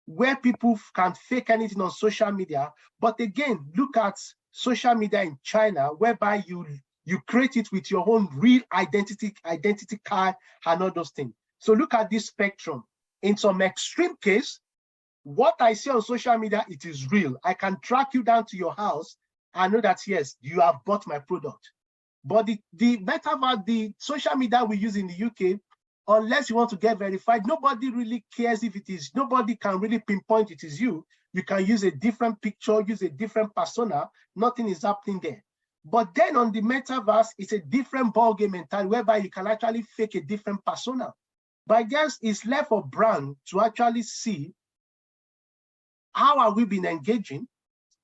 where people can fake anything on social media. But again, look at social media in China, whereby you create it with your own real identity card and all those things. So look at this spectrum. In some extreme case, what I see on social media, it is real. I can track you down to your house and know that, yes, you have bought my product. But the Metaverse, the social media we use in the UK, unless you want to get verified, nobody really cares if it is, nobody can really pinpoint it is you. You can use a different picture, use a different persona, nothing is happening there. But then on the metaverse, it's a different ballgame entirely, whereby you can actually fake a different persona. But I guess it's left for brand to actually see how are we been engaging,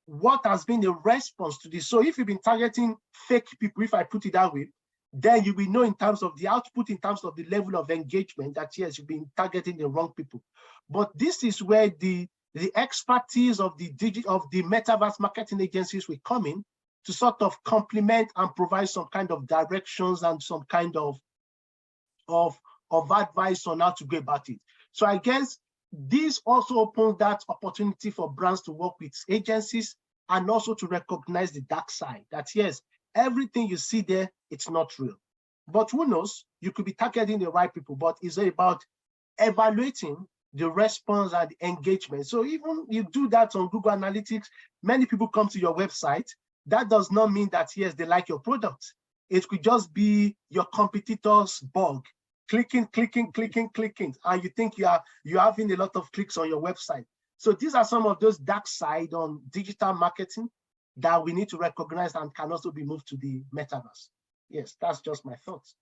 what has been the response to this. So if you've been targeting fake people, if I put it that way, then you will know in terms of the output, in terms of the level of engagement, that yes, you've been targeting the wrong people. But this is where the expertise of the metaverse marketing agencies will come in to sort of complement and provide some kind of directions and some kind of advice on how to go about it. So I guess this also opens that opportunity for brands to work with agencies and also to recognize the dark side, that yes, everything you see there, it's not real. But who knows, you could be targeting the right people, but it's about evaluating the response and the engagement. So even you do that on Google Analytics, many people come to your website. That does not mean that, yes, they like your product. It could just be your competitor's bug. Clicking, and you think you're having a lot of clicks on your website. So these are some of those dark side on digital marketing that we need to recognize and can also be moved to the metaverse. Yes, that's just my thoughts.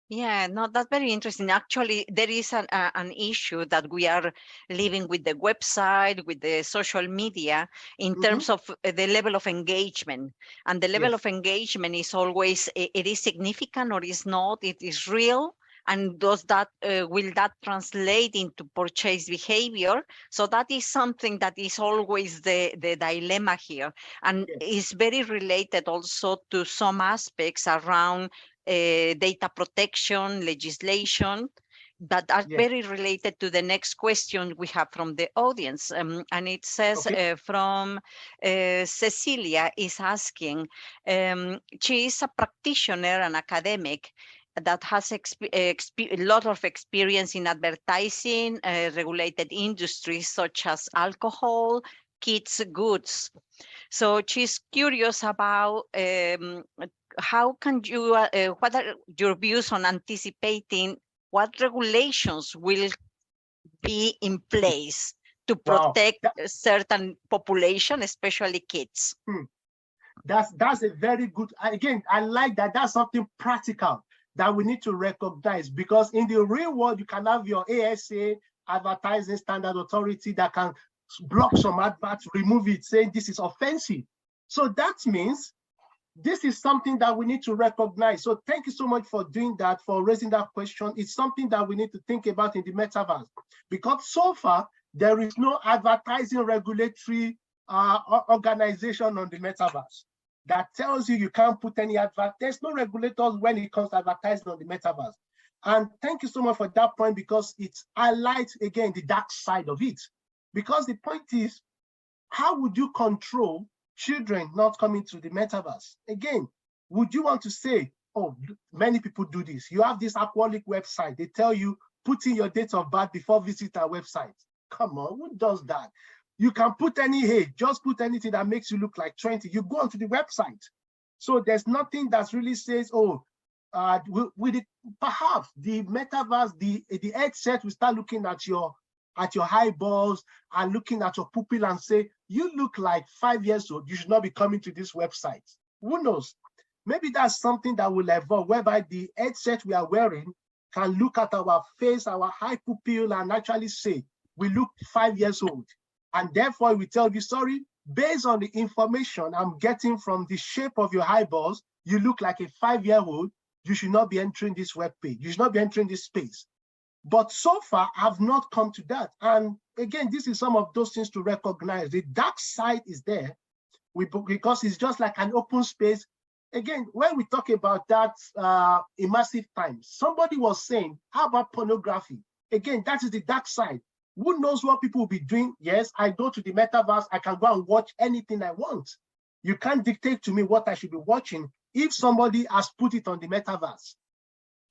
Yeah, no, that's very interesting. Actually, there is an issue that we are living with the website, with the social media, in terms of the level of engagement. And the level of engagement is always, it is significant or is not, it is real. And does that will that translate into purchase behavior? So that is something that is always the dilemma here, and is very related also to some aspects around data protection legislation that are very related to the next question we have from the audience. And it says from Cecilia is asking, she is a practitioner and academic that has a lot of experience in advertising, regulated industries such as alcohol, kids' goods. So she's curious about how can you, what are your views on anticipating what regulations will be in place to protect a certain population, especially kids? That's a very good, again, I like that. That's something practical that we need to recognize, because in the real world, you can have your ASA, Advertising Standard Authority, that can block some adverts, remove it, saying this is offensive. So that means this is something that we need to recognize. So thank you so much for doing that, for raising that question. It's something that we need to think about in the metaverse, because so far, there is no advertising regulatory organization on the metaverse that tells you can't put any advert. There's no regulators when it comes to advertising on the metaverse. And thank you so much for that point, because it highlights, again, the dark side of it. Because the point is, how would you control children not coming to the metaverse? Again, would you want to say, oh, many people do this. You have this alcoholic website. They tell you, put in your date of birth before visit our website. Come on, who does that? You can put any age, just put anything that makes you look like 20. You go onto the website. So there's nothing that really says, oh, perhaps the metaverse, the headset will start looking at your eyeballs and looking at your pupil and say, you look like 5 years old, you should not be coming to this website. Who knows? Maybe that's something that will evolve, whereby the headset we are wearing can look at our face, our eye pupil, and actually say, we look 5 years old. And therefore, we tell you, sorry, based on the information I'm getting from the shape of your eyeballs, you look like a 5-year-old, you should not be entering this web page. You should not be entering this space. But so far, I've not come to that. And again, this is some of those things to recognize. The dark side is there because it's just like an open space. Again, when we talk about that immersive time, somebody was saying, how about pornography? Again, that is the dark side. Who knows what people will be doing? Yes, I go to the metaverse, I can go and watch anything I want. You can't dictate to me what I should be watching if somebody has put it on the metaverse.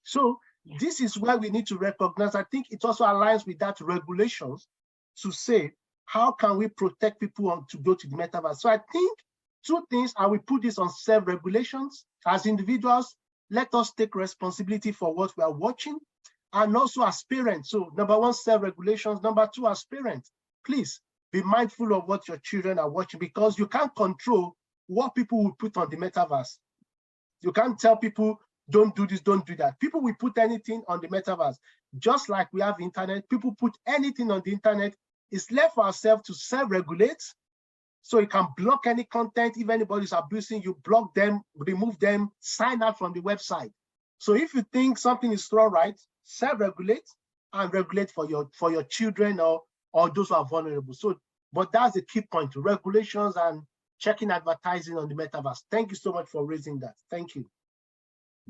So this is where we need to recognize. I think it also aligns with that regulations to say, how can we protect people to go to the metaverse? So I think two things, I will put this on self-regulations. As individuals, let us take responsibility for what we are watching, and also as parents. So number one, self-regulations. Number two, as parents, please be mindful of what your children are watching, because you can't control what people will put on the metaverse. You can't tell people, don't do this, don't do that. People will put anything on the metaverse. Just like we have internet, people put anything on the internet. It's left for ourselves to self-regulate. So you can block any content. If anybody's abusing, you block them, remove them, sign out from the website. So if you think something is not right, self-regulate and regulate for your children or those who are vulnerable. So, but that's the key point, regulations and checking advertising on the metaverse. Thank you so much for raising that. Thank you.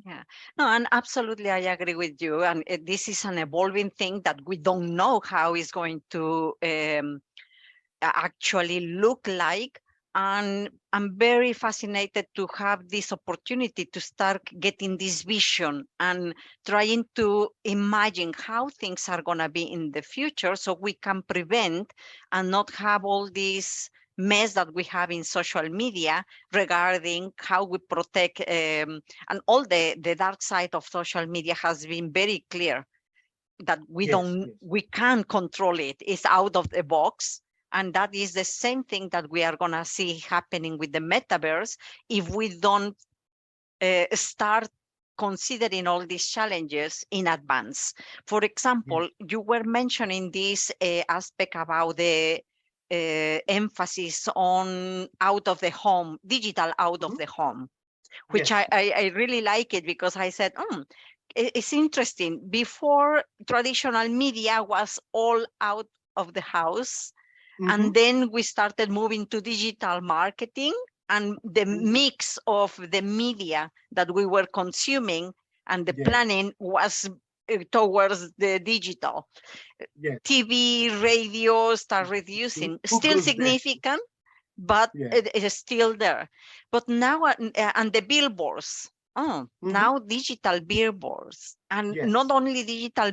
Yeah, no, and absolutely, I agree with you. And this is an evolving thing that we don't know how it's going to actually look like. And I'm very fascinated to have this opportunity to start getting this vision and trying to imagine how things are going to be in the future so we can prevent and not have all this mess that we have in social media regarding how we protect and all the dark side of social media has been very clear that we can't control it. It's out of the box. And that is the same thing that we are going to see happening with the metaverse if we don't start considering all these challenges in advance. For example, you were mentioning this aspect about the emphasis on out of the home, digital out of the home, which I really like it because I said, it's interesting. Before, traditional media was all out of the house. And then we started moving to digital marketing, and the mix of the media that we were consuming and the planning was towards the digital. TV, radio start reducing, still significant, but it is still there. But now, and the billboards, now digital billboards, and not only digital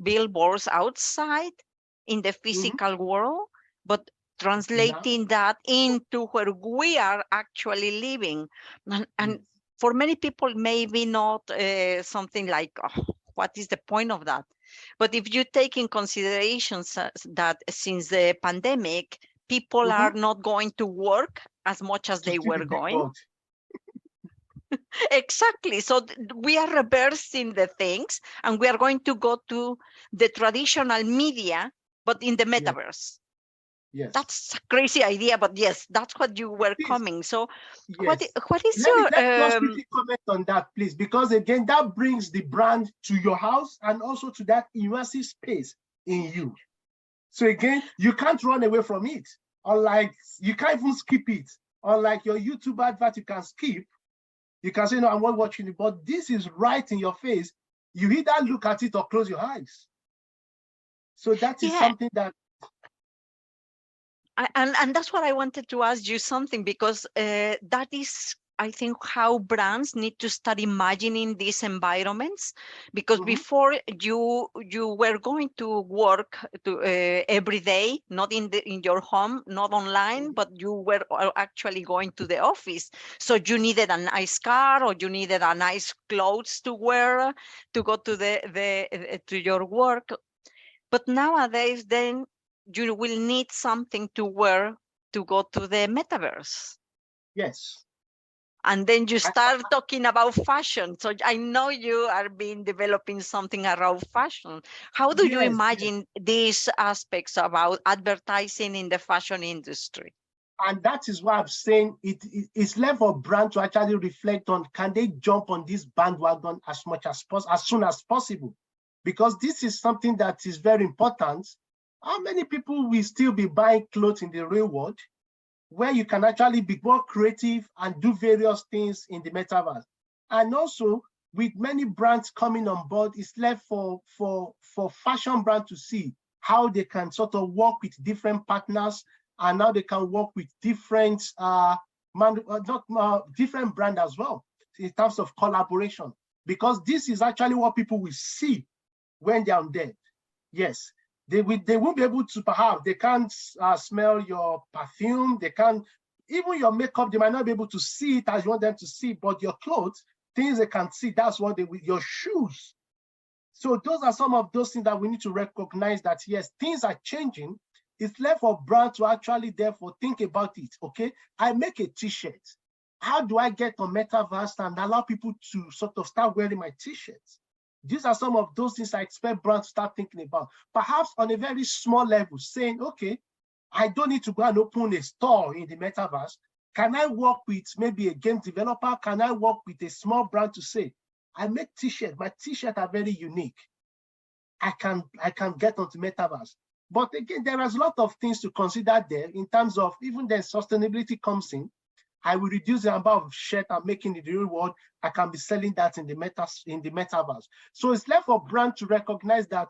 billboards outside in the physical world, but translating that into where we are actually living. And for many people, maybe not something like, what is the point of that? But if you take in consideration that since the pandemic, people are not going to work as much as they were going. Exactly. So we are reversing the things, and we are going to go to the traditional media, but in the metaverse. That's a crazy idea, but yes, that's what you were coming. So what is your let's quickly comment on that, please, because again, that brings the brand to your house and also to that immersive space in you. So again, you can't run away from it. Unlike, you can't even skip it. Unlike your YouTube advert, you can skip. You can say, no, I'm not watching it, but this is right in your face. You either look at it or close your eyes. So that is something that and that's what I wanted to ask you something, because that is, I think, how brands need to start imagining these environments. Because before you were going to work every day, not in your home, not online, but you were actually going to the office. So you needed a nice car, or you needed a nice clothes to wear to go to to your work. But nowadays, then you will need something to wear to go to the metaverse. Yes. And then you start talking about fashion. So I know you are developing something around fashion. How do you imagine these aspects about advertising in the fashion industry? And that is why I'm saying it's left for brand to actually reflect on, can they jump on this bandwagon as soon as possible? Because this is something that is very important. How many people will still be buying clothes in the real world, where you can actually be more creative and do various things in the metaverse? And also, with many brands coming on board, it's left for fashion brands to see how they can sort of work with different partners, and how they can work with different different brands as well in terms of collaboration. Because this is actually what people will see when they're on there. Yes. They won't be able to, perhaps they can't smell your perfume, they can't, even your makeup, they might not be able to see it as you want them to see, but your clothes, things they can see, that's what your shoes. So those are some of those things that we need to recognize, that yes, things are changing. It's left for brands to actually therefore think about it. Okay, I make a t-shirt. how do I get on Metaverse and allow people to sort of start wearing my t-shirts? These are some of those things I expect brands to start thinking about. Perhaps on a very small level, saying, okay, I don't need to go and open a store in the Metaverse. Can I work with maybe a game developer? Can I work with a small brand to say, I make t-shirts, my t-shirts are very unique. I can get onto Metaverse. But again, there is a lot of things to consider there in terms of even then sustainability comes in. I will reduce the number of shirt I'm making in the real world. I can be selling that in the Metaverse. So it's left for brand to recognize that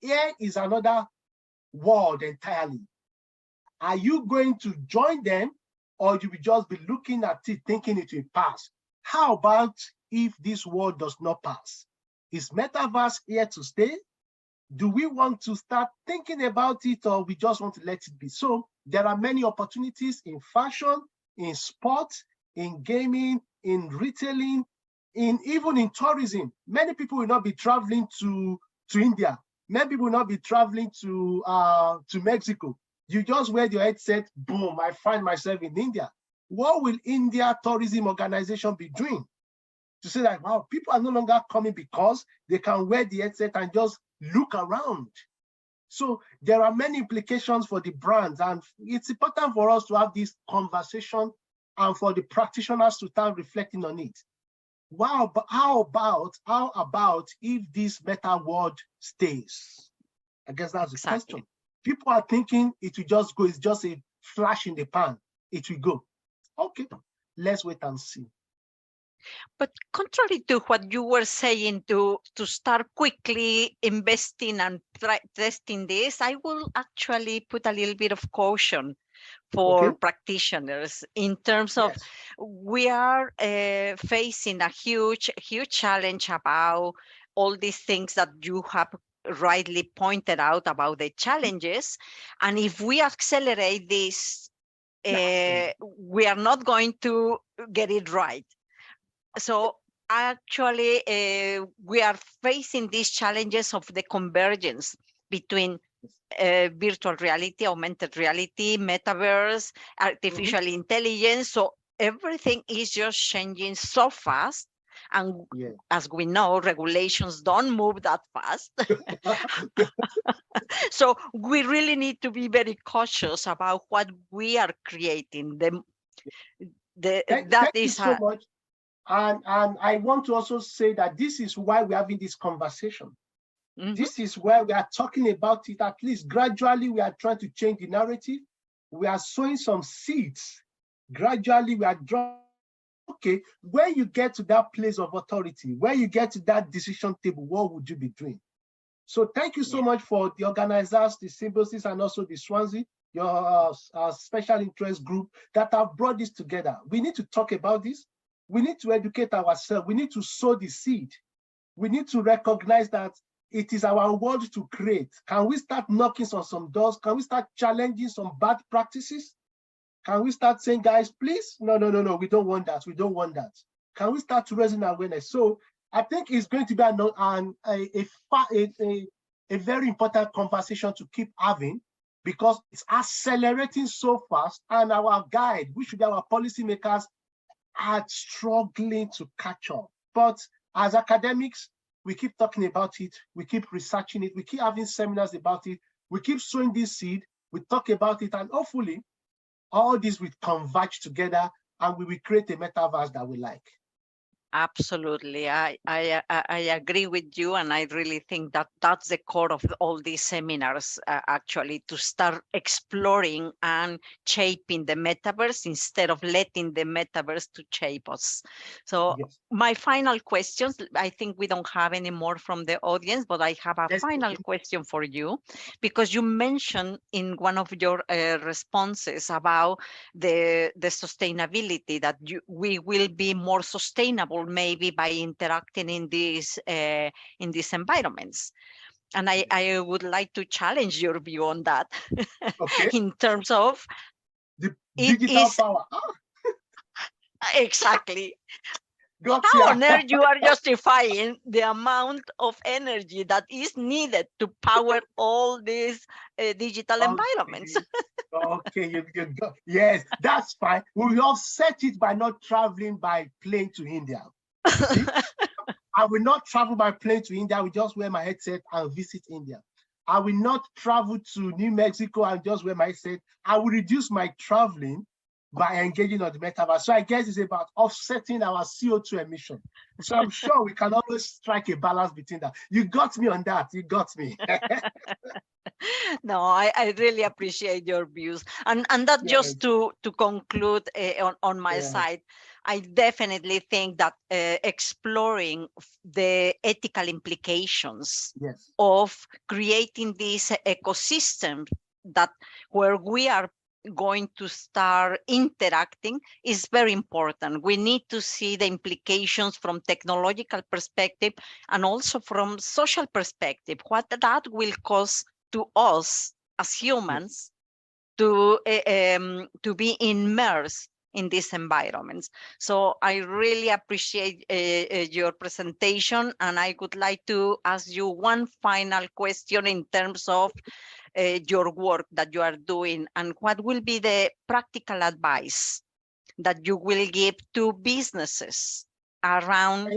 here is another world entirely. Are you going to join them, or you will just be looking at it, thinking it will pass? How about if this world does not pass? Is Metaverse here to stay? Do we want to start thinking about it, or we just want to let it be? So there are many opportunities in fashion, in sports, in gaming, in retailing, even in tourism. Many people will not be traveling to India. Many people will not be traveling to Mexico. You just wear your headset, boom, I find myself in India. What will India Tourism Organization be doing? To say that, wow, people are no longer coming because they can wear the headset and just look around. So there are many implications for the brands, and it's important for us to have this conversation and for the practitioners to start reflecting on it. Wow, but how about if this meta world stays? I guess that's the question. People are thinking it will just go, it's just a flash in the pan, it will go. Okay, let's wait and see. But contrary to what you were saying, to start quickly investing and testing this, I will actually put a little bit of caution for practitioners in terms of we are facing a huge challenge about all these things that you have rightly pointed out about the challenges. And if we accelerate this, we are not going to get it right. So actually, we are facing these challenges of the convergence between virtual reality, augmented reality, metaverse, artificial intelligence. So everything is just changing so fast. And as we know, regulations don't move that fast. So we really need to be very cautious about what we are creating. Thank you so much. And I want to also say that this is why we're having this conversation. This is where we are talking about it. At least gradually, we are trying to change the narrative. We are sowing some seeds. Gradually, we are drawing. Okay, when you get to that place of authority, when you get to that decision table, what would you be doing? So thank you so much for the organizers, the Symbiosis, and also the Swansea, your special interest group that have brought this together. We need to talk about this. We need to educate ourselves. We need to sow the seed. We need to recognize that it is our world to create. Can we start knocking on some doors? Can we start challenging some bad practices? Can we start saying, guys, please? No, we don't want that. We don't want that. Can we start raising awareness? So I think it's going to be a very important conversation to keep having, because it's accelerating so fast, and our guide, which should be our policymakers, are struggling to catch up. But as academics, we keep talking about it, we keep researching it, we keep having seminars about it, we keep sowing this seed, we talk about it, and hopefully all this will converge together and we will create a metaverse that we like. Absolutely. I agree with you. And I really think that that's the core of all these seminars, actually, to start exploring and shaping the metaverse instead of letting the metaverse to shape us. So my final questions, I think we don't have any more from the audience, but I have a final question for you, because you mentioned in one of your responses about the sustainability, that we will be more sustainable maybe by interacting in these environments. And I would like to challenge your view on that. In terms of the digital power. Exactly. How on earth you are justifying the amount of energy that is needed to power all these digital environments? Okay, you go. Yes, that's fine. We offset it by not traveling by plane to India. See? I will not travel by plane to India. I will just wear my headset and visit India. I will not travel to New Mexico and just wear my headset. I will reduce my traveling by engaging on the metaverse. So I guess it's about offsetting our CO2 emission. So I'm sure we can always strike a balance between that. You got me on that. You got me. No, I really appreciate your views. And that just to conclude on my side, I definitely think that exploring the ethical implications of creating this ecosystem that where we are going to start interacting is very important. We need to see the implications from technological perspective and also from social perspective, what that will cause to us as humans to be immersed in these environments. So I really appreciate your presentation, and I would like to ask you one final question in terms of your work that you are doing, and what will be the practical advice that you will give to businesses around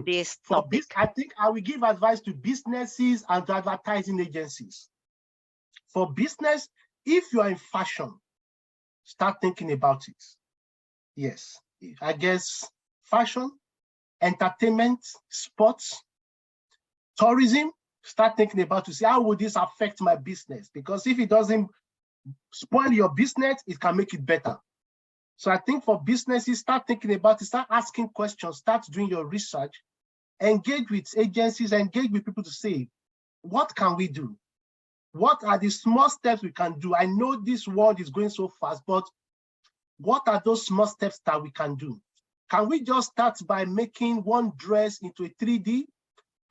this topic? I think I will give advice to businesses and to advertising agencies. For business, if you are in fashion, start thinking about it. Yes, I guess fashion, entertainment, sports, tourism, start thinking about to see how would this affect my business? Because if it doesn't spoil your business, it can make it better. So I think for businesses, start thinking about it, start asking questions, start doing your research, engage with agencies, engage with people to say, what can we do? What are the small steps we can do? I know this world is going so fast, but what are those small steps that we can do? Can we just start by making one dress into a 3D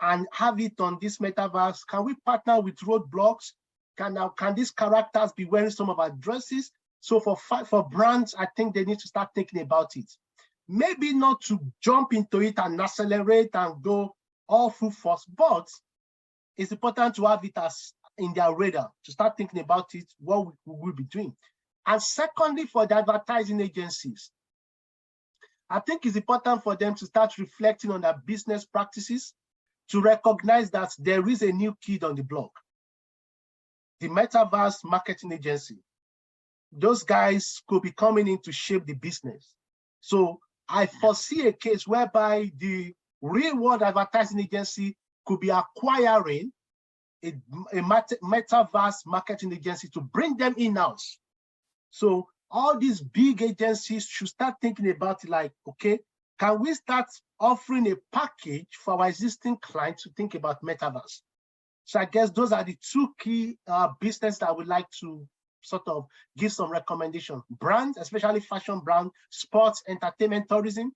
and have it on this metaverse? Can we partner with roadblocks? Can these characters be wearing some of our dresses? So for brands, I think they need to start thinking about it. Maybe not to jump into it and accelerate and go all full force, but it's important to have it as in their radar, to start thinking about it, what we will be doing. And secondly, for the advertising agencies, I think it's important for them to start reflecting on their business practices, to recognize that there is a new kid on the block, the Metaverse marketing agency. Those guys could be coming in to shape the business. So I foresee a case whereby the real world advertising agency could be acquiring a Metaverse marketing agency to bring them in-house. So all these big agencies should start thinking about it like, okay, can we start offering a package for our existing clients to think about Metaverse? So I guess those are the two key businesses that I would like to sort of give some recommendation. Brands, especially fashion brand, sports, entertainment, tourism.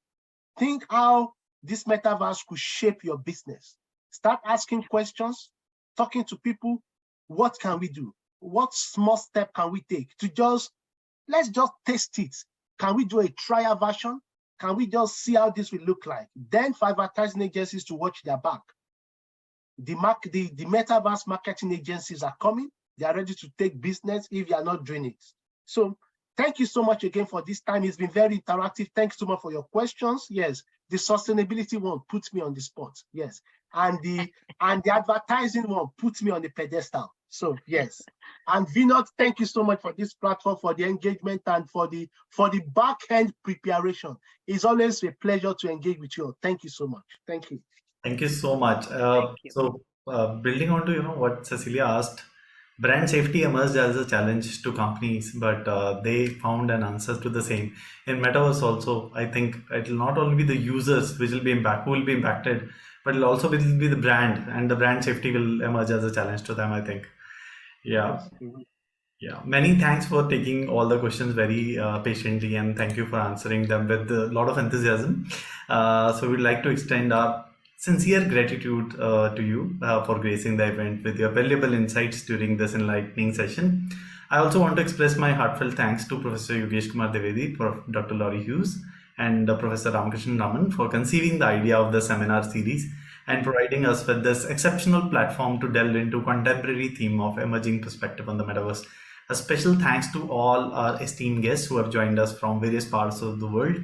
Think how this Metaverse could shape your business. Start asking questions, talking to people. What can we do? What small step can we take to let's just test it. Can we do a trial version? Can we just see how this will look like? Then for advertising agencies to watch their back. The Metaverse marketing agencies are coming. They are ready to take business if you are not doing it. So thank you so much again for this time. It's been very interactive. Thanks so much for your questions. Yes, the sustainability one puts me on the spot. Yes, and the advertising one puts me on the pedestal. So yes, and Vinod, thank you so much for this platform, for the engagement, and for the back end preparation. It's always a pleasure to engage with you. Thank you so much. Thank you. Thank you so much. So building on to what Cecilia asked, brand safety emerged as a challenge to companies, but they found an answer to the same. In Metaverse also, I think it will not only be the users who will be impacted, but it will also be the brand, and the brand safety will emerge as a challenge to them, I think. Yeah. Yeah. Many thanks for taking all the questions very patiently, and thank you for answering them with a lot of enthusiasm. So we'd like to extend our sincere gratitude to you for gracing the event with your valuable insights during this enlightening session. I also want to express my heartfelt thanks to Professor Yogesh Kumar Dwivedi, Prof. Dr. Laurie Hughes, and Professor Raman for conceiving the idea of the seminar series and providing us with this exceptional platform to delve into contemporary theme of emerging perspective on the metaverse. A special thanks to all our esteemed guests who have joined us from various parts of the world,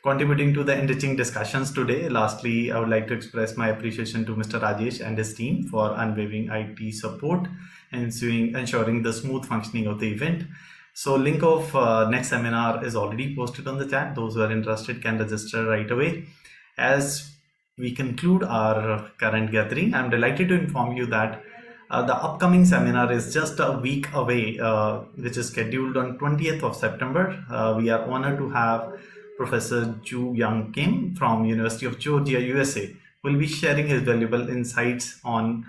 contributing to the enriching discussions today. Lastly, I would like to express my appreciation to Mr. Rajesh and his team for unwavering IT support and ensuring the smooth functioning of the event. So link of next seminar is already posted on the chat. Those who are interested can register right away. As we conclude our current gathering, I'm delighted to inform you that the upcoming seminar is just a week away, which is scheduled on 20th of September. We are honored to have Professor Ju Young Kim from University of Georgia, USA, who will be sharing his valuable insights on,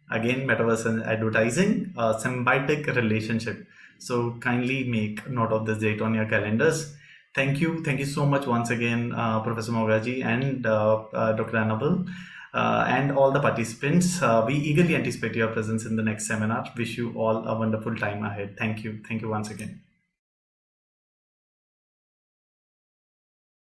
again, metaverse and advertising, a symbiotic relationship. So kindly make note of this date on your calendars. Thank you so much once again, Professor Mogaji and Dr. Anabel, and all the participants. We eagerly anticipate your presence in the next seminar. Wish you all a wonderful time ahead. Thank you once again.